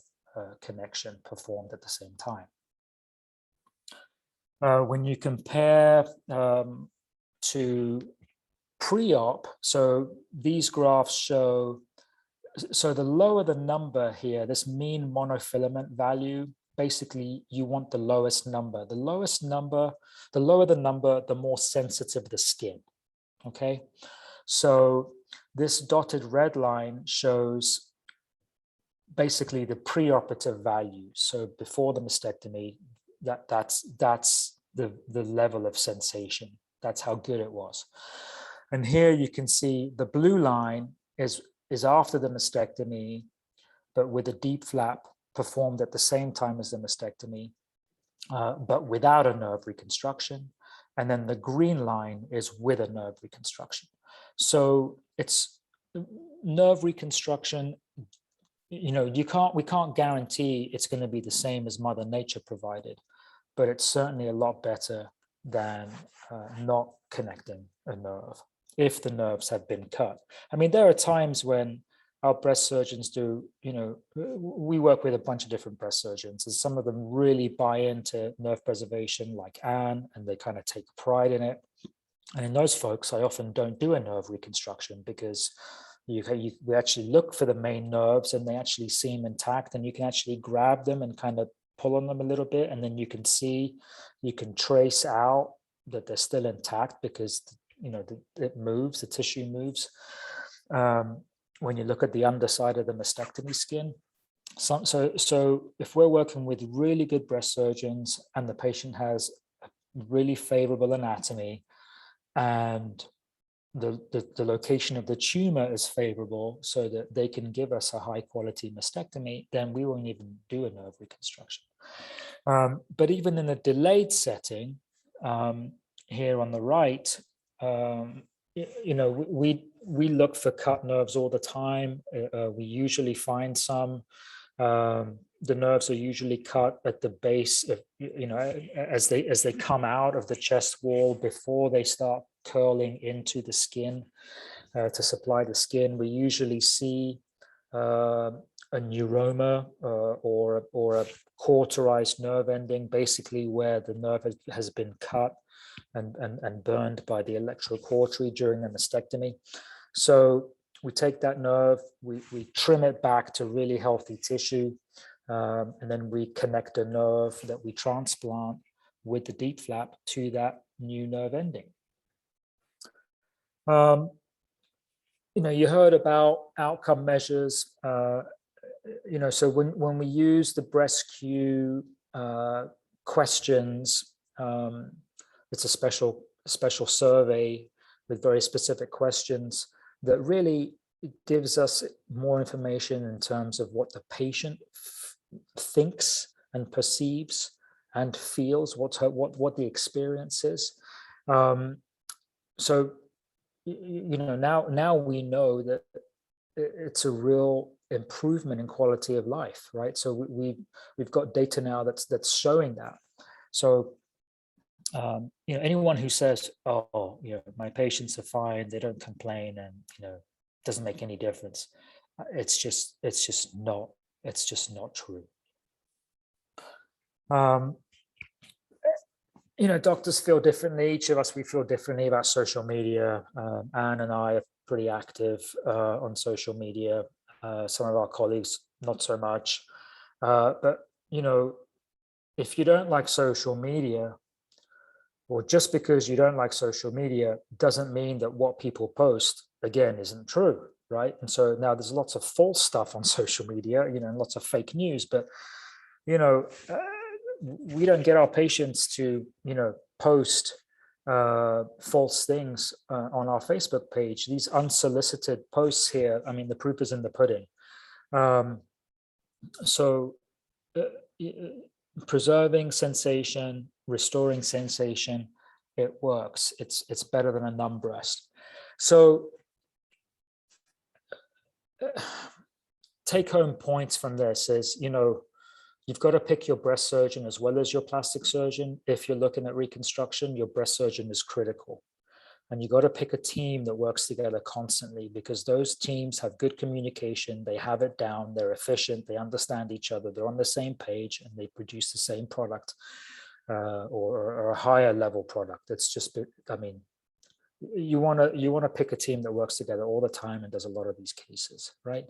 connection performed at the same time. When you compare to pre-op, so these graphs show, so the lower the number here, this mean monofilament value, basically you want the lowest number. The lower the number, the more sensitive the skin, okay? So this dotted red line shows basically the preoperative value. So before the mastectomy, that's the level of sensation. That's how good it was. And here you can see the blue line is after the mastectomy, but with a deep flap performed at the same time as the mastectomy, but without a nerve reconstruction. And then the green line is with a nerve reconstruction. So it's nerve reconstruction, we can't guarantee it's going to be the same as Mother Nature provided, but it's certainly a lot better than not connecting a nerve if the nerves have been cut. I mean, there are times when our breast surgeons do, we work with a bunch of different breast surgeons, and some of them really buy into nerve preservation like Anne, and they kind of take pride in it. And in those folks, I often don't do a nerve reconstruction because we actually look for the main nerves and they actually seem intact, and you can actually grab them and kind of pull on them a little bit, and then you can trace out that they're still intact because it moves, the tissue moves. When you look at the underside of the mastectomy skin. So if we're working with really good breast surgeons and the patient has a really favorable anatomy and the location of the tumor is favorable so that they can give us a high quality mastectomy, then we won't even do a nerve reconstruction. But even in a delayed setting, here on the right, we look for cut nerves all the time. We usually find some. The nerves are usually cut at the base of, as they come out of the chest wall before they start curling into the skin to supply the skin. We usually see a neuroma or a cauterized nerve ending, basically where the nerve has been cut and burned by the electrocautery during the mastectomy. So we take that nerve, we trim it back to really healthy tissue, and then we connect a nerve that we transplant with the deep flap to that new nerve ending. You heard about outcome measures. So when we use the BreastQ questions, it's a special survey with very specific questions that really gives us more information in terms of what the patient thinks and perceives and feels, what the experience is. So now we know that it's a real improvement in quality of life, right? So we've got data now that's showing that. So anyone who says, "Oh, my patients are fine, they don't complain, and it doesn't make any difference," it's just not true. Doctors feel differently. Each of us, we feel differently about social media. Anne and I are pretty active on social media. Some of our colleagues, not so much. But if you don't like social media, or just because you don't like social media doesn't mean that what people post, again, isn't true, right? And so now there's lots of false stuff on social media, and lots of fake news, but, we don't get our patients to, post false things on our Facebook page. These unsolicited posts here, I mean, the proof is in the pudding. Preserving sensation, restoring sensation, it works. It's better than a numb breast. So take home points from this is, you've got to pick your breast surgeon as well as your plastic surgeon. If you're looking at reconstruction, your breast surgeon is critical. And you got to pick a team that works together constantly, because those teams have good communication. They have it down. They're efficient. They understand each other. They're on the same page, and they produce the same product or a higher level product. It's just, I mean, you want to pick a team that works together all the time and does a lot of these cases, right?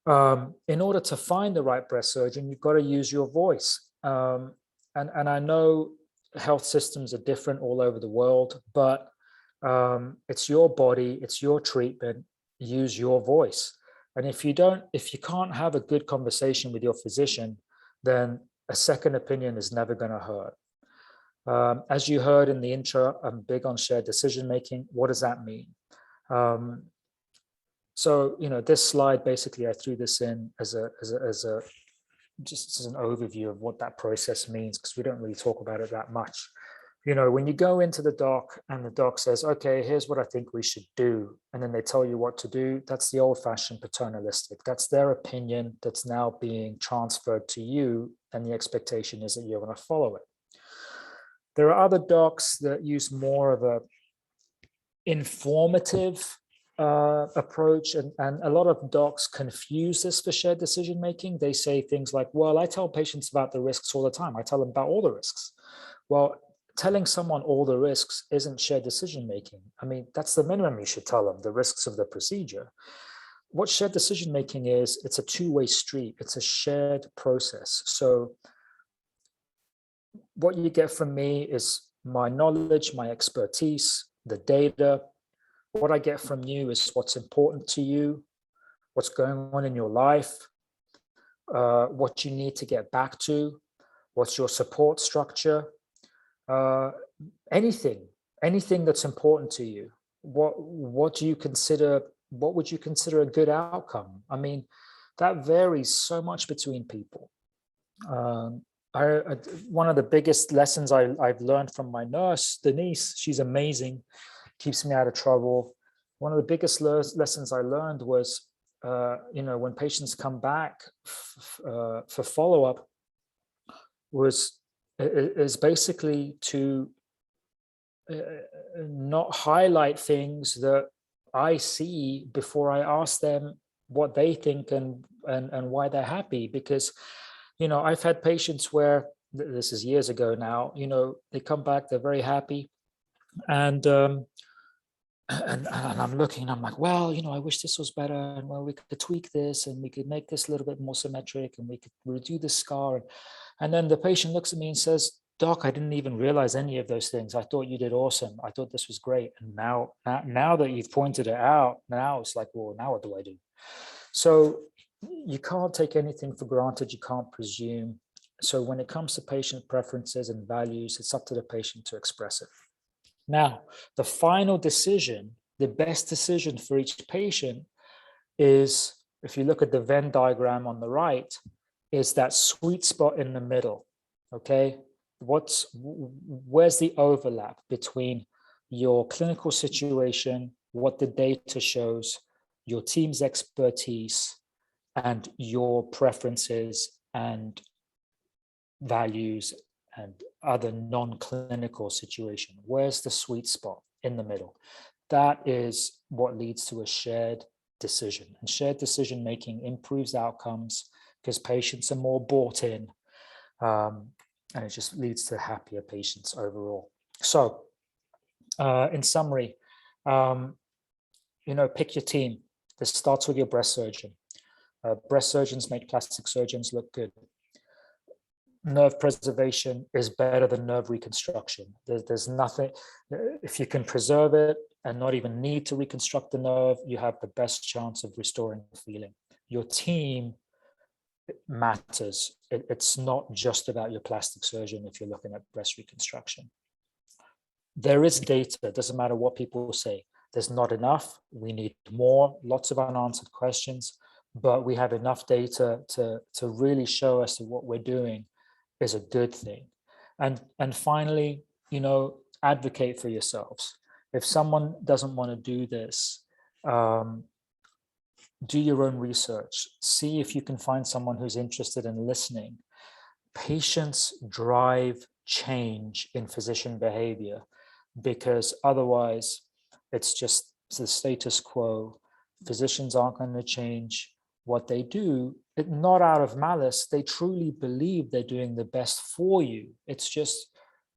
In order to find the right breast surgeon, you've got to use your voice. And I know health systems are different all over the world, but it's your body, it's your treatment, use your voice. And if you can't have a good conversation with your physician, then a second opinion is never going to hurt. As you heard in the intro, I'm big on shared decision-making. What does that mean? So, this slide, basically, I threw this in as just as an overview of what that process means, because we don't really talk about it that much. When you go into the doc and the doc says, okay, here's what I think we should do, and then they tell you what to do, that's the old-fashioned paternalistic. That's their opinion that's now being transferred to you, and the expectation is that you're going to follow it. There are other docs that use more of a informative approach, and a lot of docs confuse this for shared decision-making. They say things like, well, I tell patients about the risks all the time. I tell them about all the risks. Well, telling someone all the risks isn't shared decision-making. I mean, that's the minimum you should tell them, the risks of the procedure. What shared decision-making is, it's a two-way street. It's a shared process. So what you get from me is my knowledge, my expertise, the data. What I get from you is what's important to you, what's going on in your life, what you need to get back to, what's your support structure, anything that's important to you. what do you consider, what would you consider a good outcome? I mean, that varies so much between people. One of the biggest lessons I've learned from my nurse, Denise, she's amazing, keeps me out of trouble. One of the biggest lessons I learned was, when patients come back for follow-up, is basically to not highlight things that I see before I ask them what they think and why they're happy. Because, I've had patients where, this is years ago now, they come back, they're very happy, and I'm looking, I'm like, well, I wish this was better, and well, we could tweak this, and we could make this a little bit more symmetric, and we could redo the scar. And then the patient looks at me and says, Doc, I didn't even realize any of those things. I thought you did awesome. I thought this was great. And now that you've pointed it out, now it's like, well, now what do I do? So you can't take anything for granted. You can't presume. So when it comes to patient preferences and values, it's up to the patient to express it. Now, the final decision, the best decision for each patient is, if you look at the Venn diagram on the right, is that sweet spot in the middle, okay? Where's the overlap between your clinical situation, what the data shows, your team's expertise, and your preferences and values and other non-clinical situation? Where's the sweet spot in the middle? That is what leads to a shared decision. And shared decision making improves outcomes because patients are more bought in, and it just leads to happier patients overall. So in summary, pick your team. This starts with your breast surgeon. Breast surgeons make plastic surgeons look good. Nerve preservation is better than nerve reconstruction. There's nothing, if you can preserve it and not even need to reconstruct the nerve, you have the best chance of restoring feeling. Your team matters. It's not just about your plastic surgeon if you're looking at breast reconstruction. There is data, it doesn't matter what people say. There's not enough, we need more, lots of unanswered questions, but we have enough data to really show us that what we're doing is a good thing. And finally, advocate for yourselves. If someone doesn't want to do this, do your own research. See if you can find someone who's interested in listening. Patients drive change in physician behavior, because otherwise it's just the status quo. Physicians aren't going to change what they do, not out of malice. They truly believe they're doing the best for you. It's just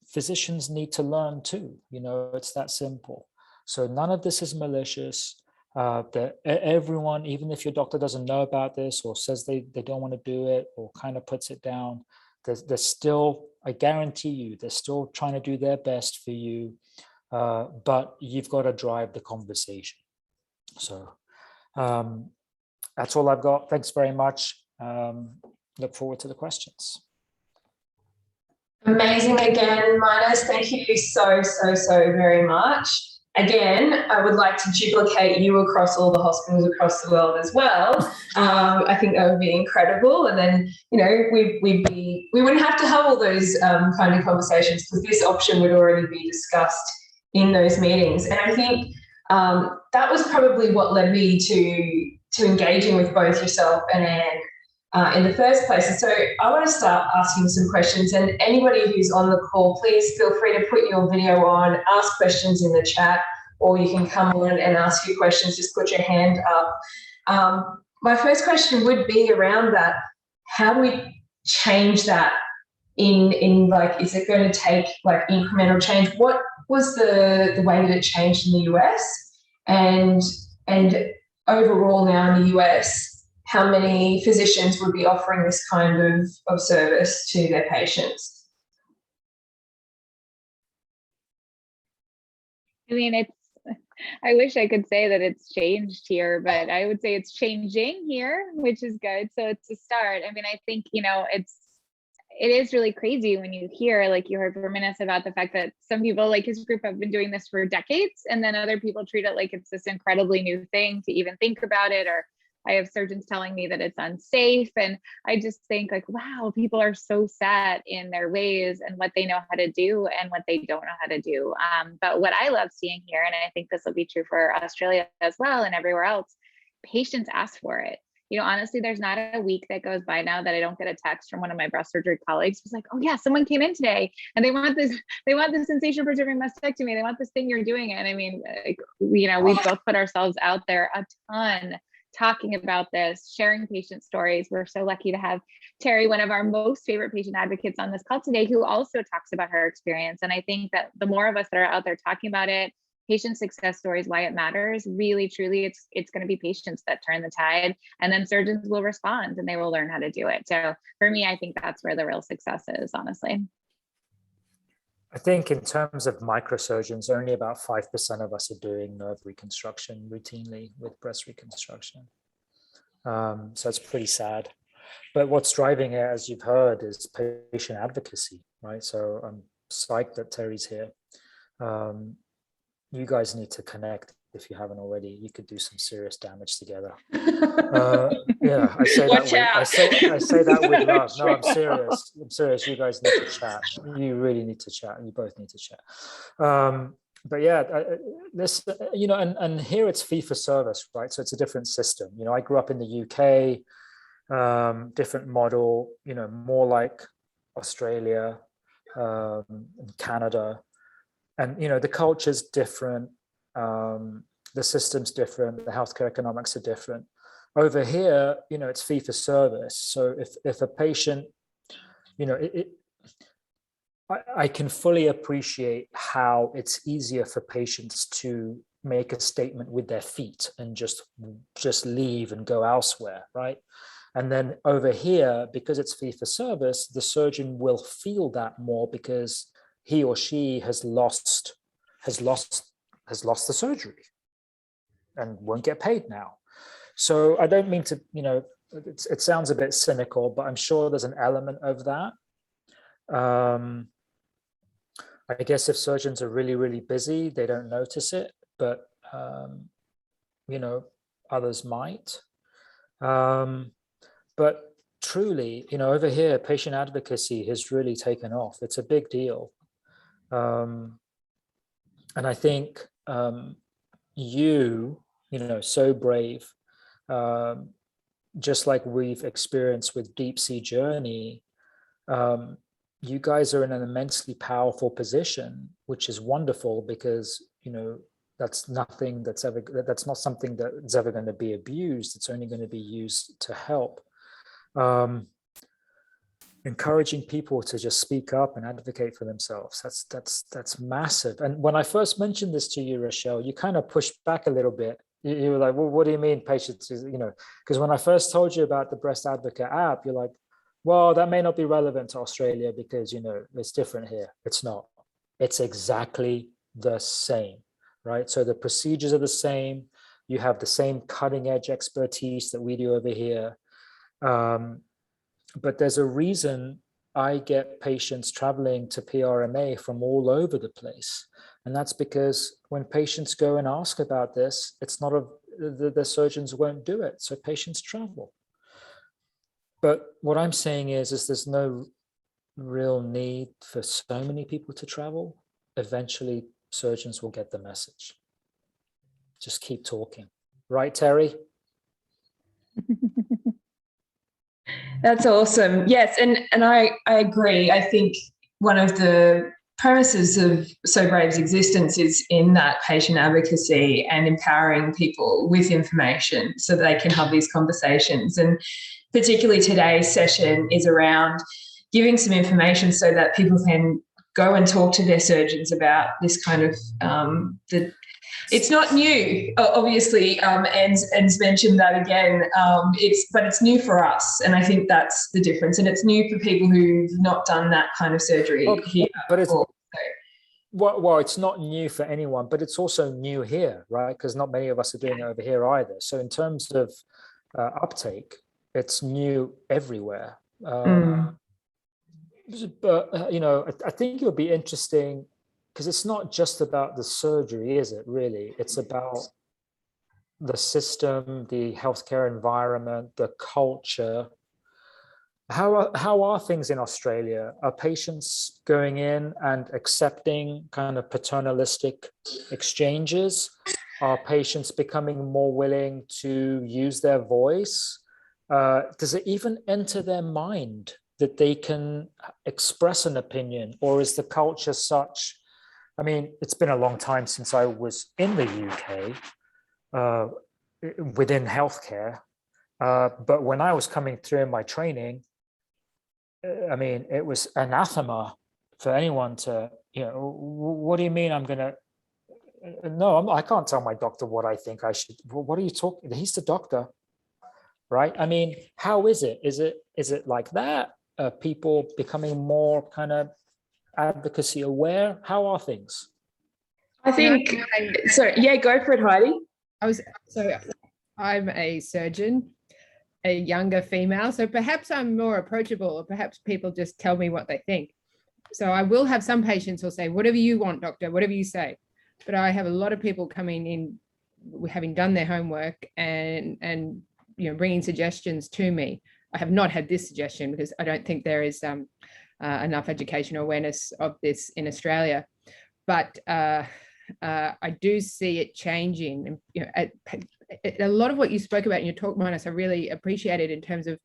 physicians need to learn too. It's that simple. So none of this is malicious. That everyone, even if your doctor doesn't know about this or says they don't want to do it or kind of puts it down, they're still, I guarantee you, they're still trying to do their best for you, but you've got to drive the conversation. So that's all I've got. Thanks very much. Look forward to the questions. Amazing again, Minas. Thank you so very much. Again, I would like to duplicate you across all the hospitals across the world as well. I think that would be incredible. And then, we wouldn't have to have all those kind of conversations, because this option would already be discussed in those meetings. And I think that was probably what led me to engaging with both yourself and Anne in the first place. And so I want to start asking some questions, and anybody who's on the call, please feel free to put your video on, ask questions in the chat, or you can come on and ask your questions, just put your hand up. My first question would be around that. How do we change that in like, is it going to take like incremental change? What was the way that it changed in the US, and overall now in the US, how many physicians would be offering this kind of service to their patients? I mean, I wish I could say that it's changed here, but I would say it's changing here, which is good. So it's a start. I mean, I think, it is really crazy when you hear, like you heard from Minas, about the fact that some people like his group have been doing this for decades, and then other people treat it like it's this incredibly new thing to even think about it. Or I have surgeons telling me that it's unsafe. And I just think, like, wow, people are so set in their ways and what they know how to do and what they don't know how to do. But what I love seeing here, and I think this will be true for Australia as well and everywhere else, patients ask for it. You know, honestly, there's not a week that goes by now that I don't get a text from one of my breast surgery colleagues who's like, oh yeah, someone came in today and they want this sensation preserving mastectomy. They want this thing you're doing. And I mean, like, you know, we've both put ourselves out there a ton talking about this, sharing patient stories. We're so lucky to have Terry, one of our most favorite patient advocates on this call today, who also talks about her experience. And I think that the more of us that are out there talking about it, patient success stories, why it matters, really, truly, it's going to be patients that turn the tide, and then surgeons will respond and they will learn how to do it. So for me, I think that's where the real success is, honestly. I think in terms of microsurgeons, only about 5% of us are doing nerve reconstruction routinely with breast reconstruction. So it's pretty sad. But what's driving it, as you've heard, is patient advocacy, right? So I'm psyched that Terry's here. You guys need to connect if you haven't already. You could do some serious damage together. Yeah, I say that. I say that with love. No, I'm serious. I'm serious. You guys need to chat. You really need to chat. You both need to chat. But yeah, this, you know, and here it's fee for service, right? So it's a different system. You know, I grew up in the UK, different model. You know, more like Australia, and Canada. And, you know, the culture's different, the system's different, the healthcare economics are different. Over here, you know, it's fee for service. So if a patient, you know, I can fully appreciate how it's easier for patients to make a statement with their feet and just leave and go elsewhere, right? And then over here, because it's fee for service, the surgeon will feel that more because he or she has lost the surgery and won't get paid now. So I don't mean to, you know, it sounds a bit cynical, but I'm sure there's an element of that. I guess if surgeons are really, really busy, they don't notice it, but, you know, others might. But truly, you know, over here, patient advocacy has really taken off. It's a big deal. And I think you know, so brave, just like we've experienced with Deep Sea Journey, you guys are in an immensely powerful position, which is wonderful because, you know, that's not something that's ever going to be abused. It's only going to be used to help. Encouraging people to just speak up and advocate for themselves. That's massive. And when I first mentioned this to you, Rochelle, you kind of pushed back a little bit. You were like, well, what do you mean patients? You know, because when I first told you about the Breast Advocate app, you're like, well, that may not be relevant to Australia because, you know, it's different here. It's not. It's exactly the same, right? So the procedures are the same. You have the same cutting edge expertise that we do over here. But there's a reason I get patients traveling to PRMA from all over the place. And that's because when patients go and ask about this, it's not the surgeons won't do it. So patients travel. But what I'm saying is there's no real need for so many people to travel. Eventually, surgeons will get the message. Just keep talking. Right, Terry? That's awesome. Yes, and I agree. I think one of the premises of So Brave's existence is in that patient advocacy and empowering people with information so that they can have these conversations. And particularly today's session is around giving some information so that people can go and talk to their surgeons about this kind of it's not new, obviously, Ed's mentioned that again, but it's new for us, and I think that's the difference, and it's new for people who've not done that kind of surgery here. But it's not new for anyone, but it's also new here, right? Because not many of us are doing it over here either. So in terms of uptake, it's new everywhere. But you know, I think it would be interesting because it's not just about the surgery, is it? Really, it's about the system, the healthcare environment, the culture. How are things in Australia? Are patients going in and accepting kind of paternalistic exchanges? Are patients becoming more willing to use their voice? Does it even enter their mind that they can express an opinion, or is the culture such? I mean, it's been a long time since I was in the UK within healthcare, but when I was coming through in my training, I mean, it was anathema for anyone to, you know, what do you mean I'm going to, no, I can't tell my doctor what I think I should, what are you talking, he's the doctor, right? I mean, how is it? Is it like that? People becoming more kind of advocacy aware? How are things? I think, sorry, yeah, go for it, Heidi. I'm a surgeon, a younger female, so perhaps I'm more approachable, or perhaps people just tell me what they think. So I will have some patients who'll say, whatever you want, doctor, whatever you say. But I have a lot of people coming in having done their homework and you know, bringing suggestions to me. I have not had this suggestion because I don't think there is enough education or awareness of this in Australia. But I do see it changing. And, you know, a lot of what you spoke about in your talk, Minas, I really appreciated in terms of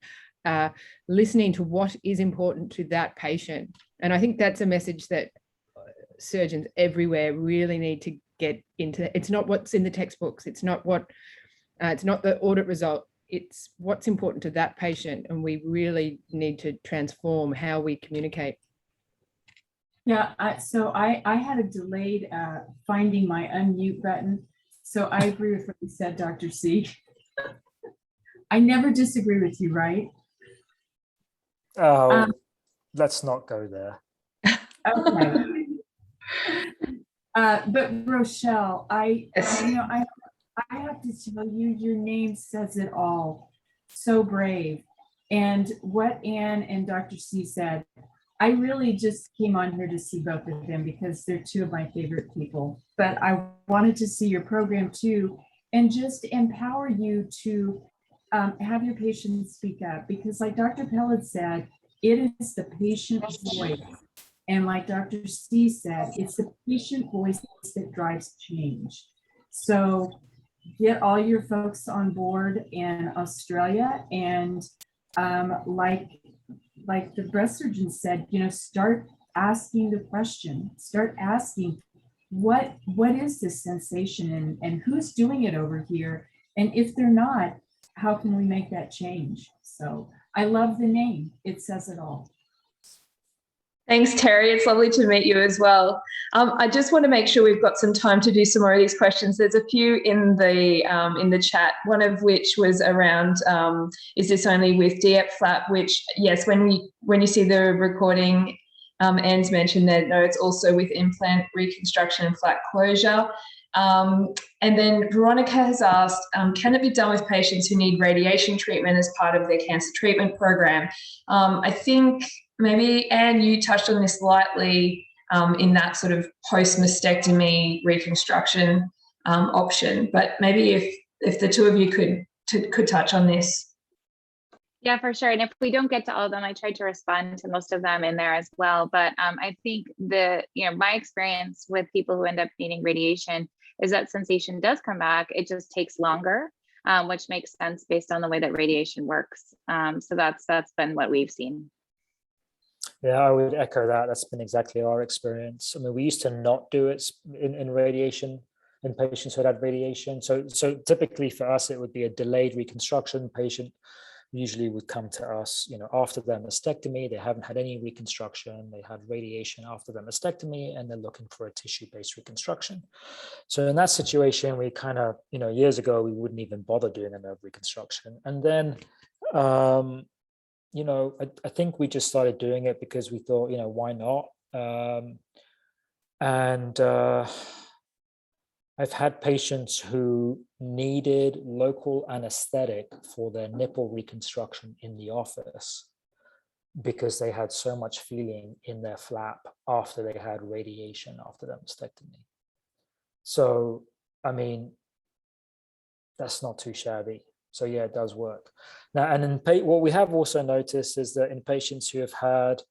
listening to what is important to that patient. And I think that's a message that surgeons everywhere really need to get into. It's not what's in the textbooks. It's not the audit result. It's what's important to that patient. And we really need to transform how we communicate. Yeah, so I had a delayed finding my unmute button. So I agree with what you said, Dr. C. I never disagree with you, right? Oh, let's not go there. Okay. But Rochelle, I have to tell you, your name says it all. So brave. And what Anne and Dr. C said, I really just came on here to see both of them because they're two of my favorite people. But I wanted to see your program too, and just empower you to have your patients speak up. Because like Dr. Peled said, it is the patient's voice. And like Dr. C said, it's the patient voice that drives change. So get all your folks on board in Australia, and like the breast surgeon said, you know, start asking the question, start asking what is this sensation and who's doing it over here? And if they're not, how can we make that change? So I love the name. It says it all. Thanks, Terry. It's lovely to meet you as well. I just want to make sure we've got some time to do some more of these questions. There's a few in the chat, one of which was around, is this only with DEP flap, which, yes, when you see the recording, Anne's mentioned that, no, it's also with implant reconstruction and flap closure. And then Veronica has asked, can it be done with patients who need radiation treatment as part of their cancer treatment program? I think maybe, Anne, you touched on this lightly in that sort of post-mastectomy reconstruction option, but maybe if the two of you could touch on this. Yeah, for sure. And if we don't get to all of them, I tried to respond to most of them in there as well. But I think my experience with people who end up needing radiation is that sensation does come back. It just takes longer, which makes sense based on the way that radiation works. So that's been what we've seen. Yeah, I would echo that. That's been exactly our experience. I mean, we used to not do it in radiation in patients who had radiation. So typically for us, it would be a delayed reconstruction. Patient usually would come to us, you know, after their mastectomy. They haven't had any reconstruction. They had radiation after their mastectomy, and they're looking for a tissue-based reconstruction. So in that situation, we kind of, you know, years ago, we wouldn't even bother doing a nerve reconstruction. And then, you know, I think we just started doing it because we thought, you know, why not? I've had patients who needed local anesthetic for their nipple reconstruction in the office, because they had so much feeling in their flap after they had radiation after their mastectomy. So, I mean, that's not too shabby. So yeah, it does work. Now, and in what we have also noticed is that in patients who have had,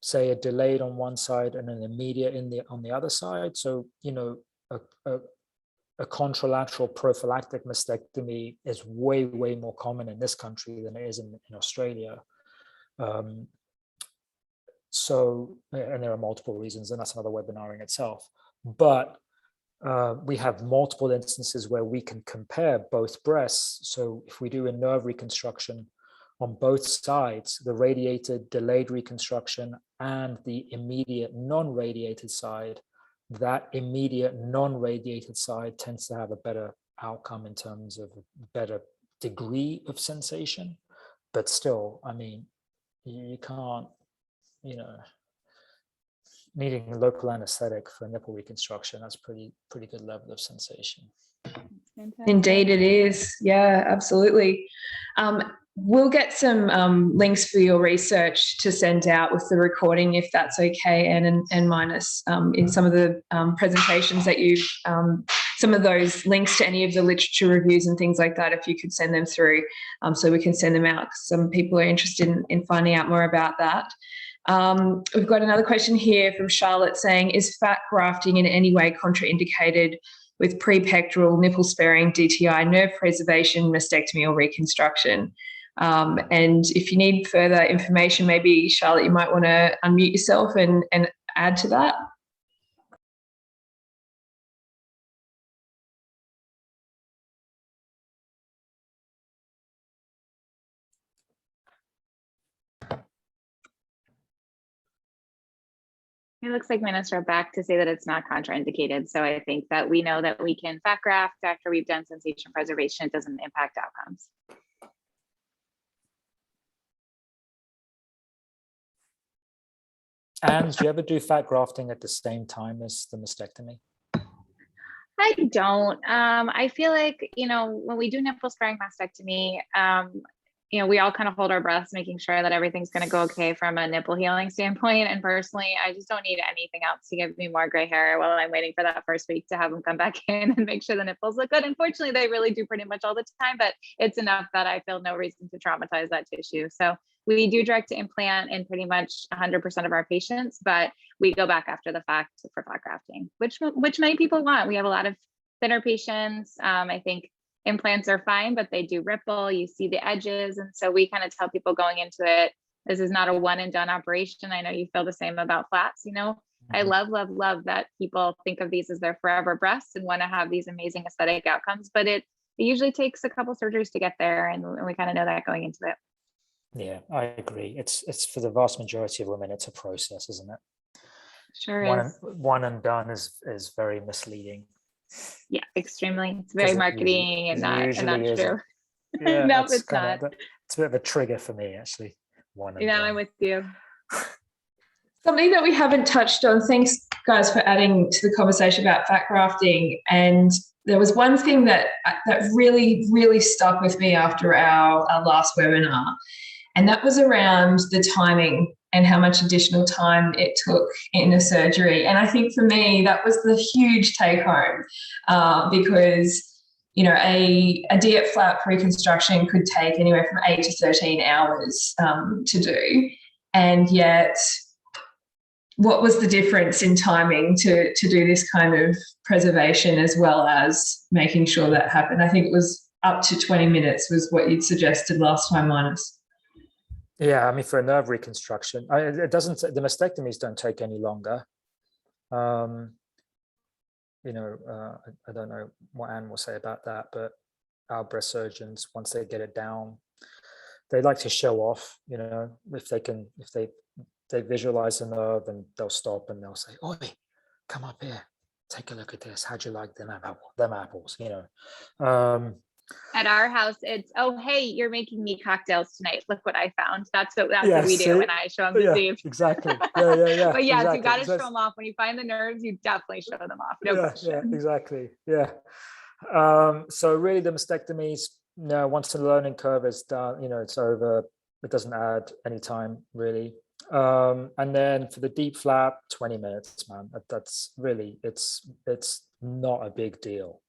say, a delayed on one side and an immediate on the other side, so, you know, a contralateral prophylactic mastectomy is way, way more common in this country than it is in Australia. So, and there are multiple reasons, and that's another webinar in itself. But we have multiple instances where we can compare both breasts. So if we do a nerve reconstruction on both sides, the radiated delayed reconstruction and the immediate non-radiated side, that immediate non-radiated side tends to have a better outcome in terms of a better degree of sensation. But still, I mean, you can't, you know, needing a local anesthetic for nipple reconstruction, that's pretty good level of sensation. Indeed it is. Yeah, absolutely. We'll get some links for your research to send out with the recording, if that's okay, Anne and Minas, in some of the presentations that you've, some of those links to any of the literature reviews and things like that, if you could send them through, so we can send them out, because some people are interested in finding out more about that. We've got another question here from Charlotte saying, is fat grafting in any way contraindicated with prepectoral nipple sparing DTI nerve preservation, mastectomy or reconstruction? And if you need further information, maybe Charlotte, you might want to unmute yourself and add to that. It looks like Minas are back to say that it's not contraindicated. So I think that we know that we can fat graft after we've done sensation preservation. It doesn't impact outcomes. And do you ever do fat grafting at the same time as the mastectomy? I don't. I feel like, you know, when we do nipple sparing mastectomy, you know, we all kind of hold our breaths, making sure that everything's going to go okay from a nipple healing standpoint. And personally, I just don't need anything else to give me more gray hair while I'm waiting for that first week to have them come back in and make sure the nipples look good. Unfortunately, they really do pretty much all the time, but it's enough that I feel no reason to traumatize that tissue. So we do direct to implant in pretty much 100% of our patients, but we go back after the fact for fat grafting, which many people want. We have a lot of thinner patients. I think implants are fine, but they do ripple. You see the edges. And so we kind of tell people going into it, this is not a one and done operation. I know you feel the same about flats, you know. I love that people think of these as their forever breasts and want to have these amazing aesthetic outcomes, but it usually takes a couple surgeries to get there. And we kind of know that going into it. Yeah, I agree. It's for the vast majority of women, it's a process, isn't it? Sure is. One and done is very misleading. Yeah, extremely. It's very marketing and not true. Yeah, no, it's not. It's a bit of a trigger for me, actually. I'm with you. Something that we haven't touched on, thanks guys for adding to the conversation about fat grafting. And there was one thing that really, really stuck with me after our last webinar, and that was around the timing and how much additional time it took in a surgery. And I think for me, that was the huge take home, because, you know, a DIEP flap reconstruction could take anywhere from 8 to 13 hours to do. And yet, what was the difference in timing to do this kind of preservation as well as making sure that happened? I think it was up to 20 minutes was what you'd suggested last time, Minas. Yeah, I mean, for a nerve reconstruction, it doesn't. The mastectomies don't take any longer. You know, I don't know what Anne will say about that, but our breast surgeons, once they get it down, they like to show off. You know, if they visualize the nerve, and they'll stop and they'll say, "Oi, come up here, take a look at this. How'd you like them apples?" You know. At our house, it's, oh, hey, you're making me cocktails tonight. Look what I found. That's what we do when I show them the team. Exactly. Yeah. But yes, exactly. you got to show them off. When you find the nerves, you definitely show them off. No question. Yeah, exactly. Yeah. So really, the mastectomies, once the learning curve is done, you know, it's over. It doesn't add any time really. And then for the deep flap, 20 minutes, man. That's really, it's not a big deal.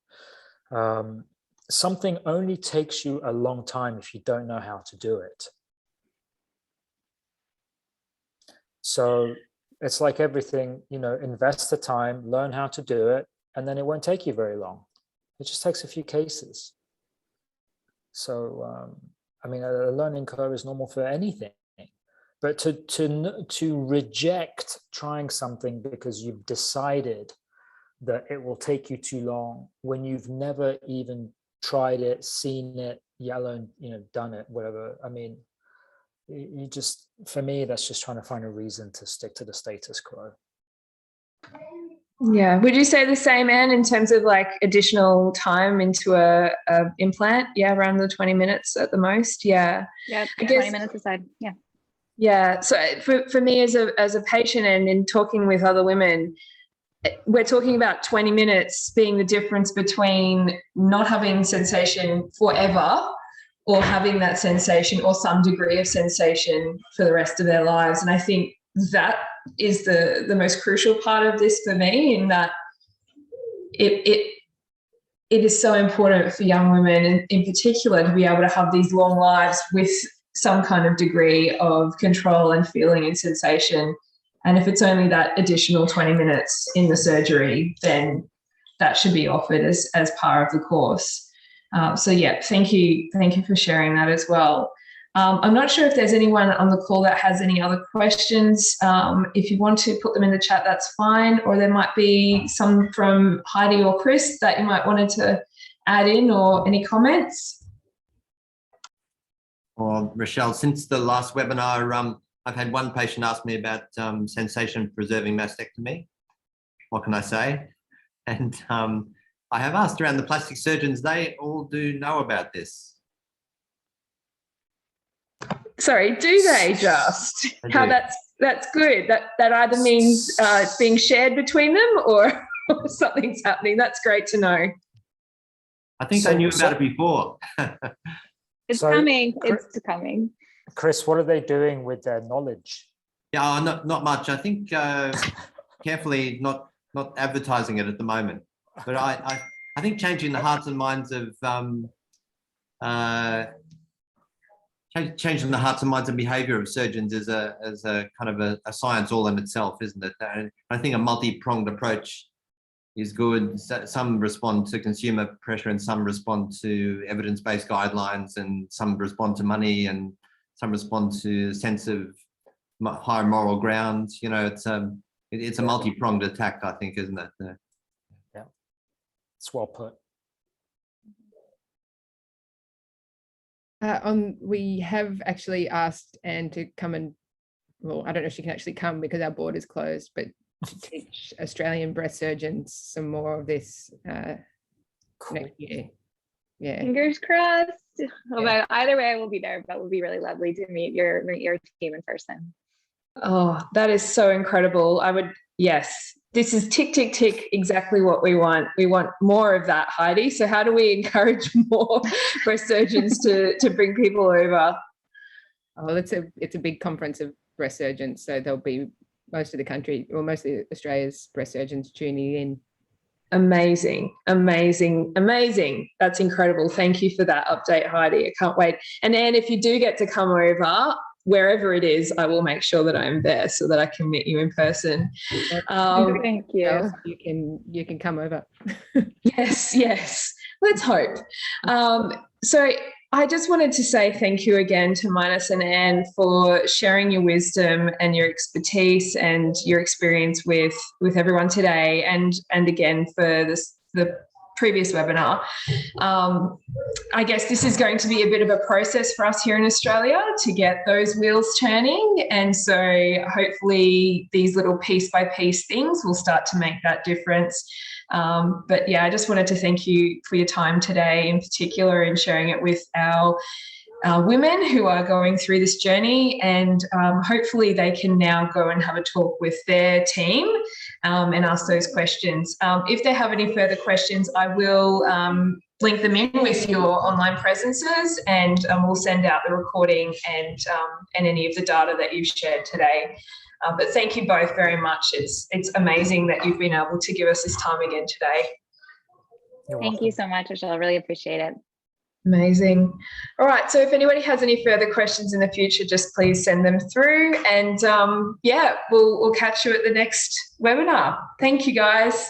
Something only takes you a long time if you don't know how to do it. So it's like everything, you know, invest the time, learn how to do it, and then it won't take you very long. It just takes a few cases. So, I mean, a learning curve is normal for anything, but to reject trying something because you've decided that it will take you too long when you've never even tried it, seen it, yellow, you know, done it, whatever. I mean, you just, for me, that's just trying to find a reason to stick to the status quo. Yeah. Would you say the same, Anne, in terms of like additional time into a implant? Yeah, around the 20 minutes at the most. Yeah. Yeah, I guess, 20 minutes aside. Yeah. Yeah. So for me as a patient and in talking with other women, we're talking about 20 minutes being the difference between not having sensation forever or having that sensation or some degree of sensation for the rest of their lives. And I think that is the most crucial part of this for me, in that it is so important for young women in particular to be able to have these long lives with some kind of degree of control and feeling and sensation. And if it's only that additional 20 minutes in the surgery, then that should be offered as part of the course. So yeah, thank you for sharing that as well. I'm not sure if there's anyone on the call that has any other questions. If you want to put them in the chat, that's fine. Or there might be some from Heidi or Chris that you might wanted to add in, or any comments. Or Rochelle, since the last webinar, I've had one patient ask me about sensation preserving mastectomy. What can I say? And I have asked around the plastic surgeons, they all do know about this. Sorry, do they just? How that's good. That either means it's being shared between them or something's happening. That's great to know. I think I knew about it before. It's coming. It's coming. Chris, what are they doing with their knowledge? Yeah, not much. I think carefully not advertising it at the moment. But I think changing the hearts and minds of changing the hearts and minds and behaviour of surgeons is a kind of a science all in itself, isn't it? I think a multi-pronged approach is good. Some respond to consumer pressure and some respond to evidence-based guidelines, and some respond to money, and some respond to a sense of higher moral ground. You know, it's a multi-pronged attack, I think, isn't it? Yeah, it's well put. We have actually asked Anne to come and, well, I don't know if she can actually come because our board is closed, but to teach Australian breast surgeons some more of this next year. Yeah. Fingers crossed. Although either way, I will be there, but it will be really lovely to meet your team in person. Oh, that is so incredible. Yes, this is tick, tick, tick, exactly what we want. We want more of that, Heidi. So how do we encourage more breast surgeons to bring people over? Oh, it's a big conference of breast surgeons. So there'll be most of the country, or most of Australia's breast surgeons tuning in. Amazing, amazing, amazing. That's incredible. Thank you for that update, Heidi. I can't wait. And Anne, if you do get to come over, wherever it is, I will make sure that I'm there so that I can meet you in person. Thank you. You can come over. Yes. Let's hope. So I just wanted to say thank you again to Minas and Anne for sharing your wisdom and your expertise and your experience with everyone today, and again for the previous webinar. I guess this is going to be a bit of a process for us here in Australia to get those wheels turning, and so hopefully these little piece by piece things will start to make that difference. But yeah, I just wanted to thank you for your time today, in particular, and sharing it with our women who are going through this journey, and hopefully they can now go and have a talk with their team and ask those questions. If they have any further questions, I will link them in with your online presences, and we'll send out the recording and any of the data that you've shared today. But thank you both very much. It's amazing that you've been able to give us this time again today. Thank you so much, Michelle. I really appreciate it. Amazing. All right, so if anybody has any further questions in the future, just please send them through, and yeah, we'll catch you at the next webinar. Thank you, guys.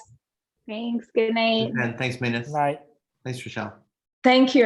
Thanks. Good night. And thanks, Minas. Night. Thanks, Rochelle. Thank you.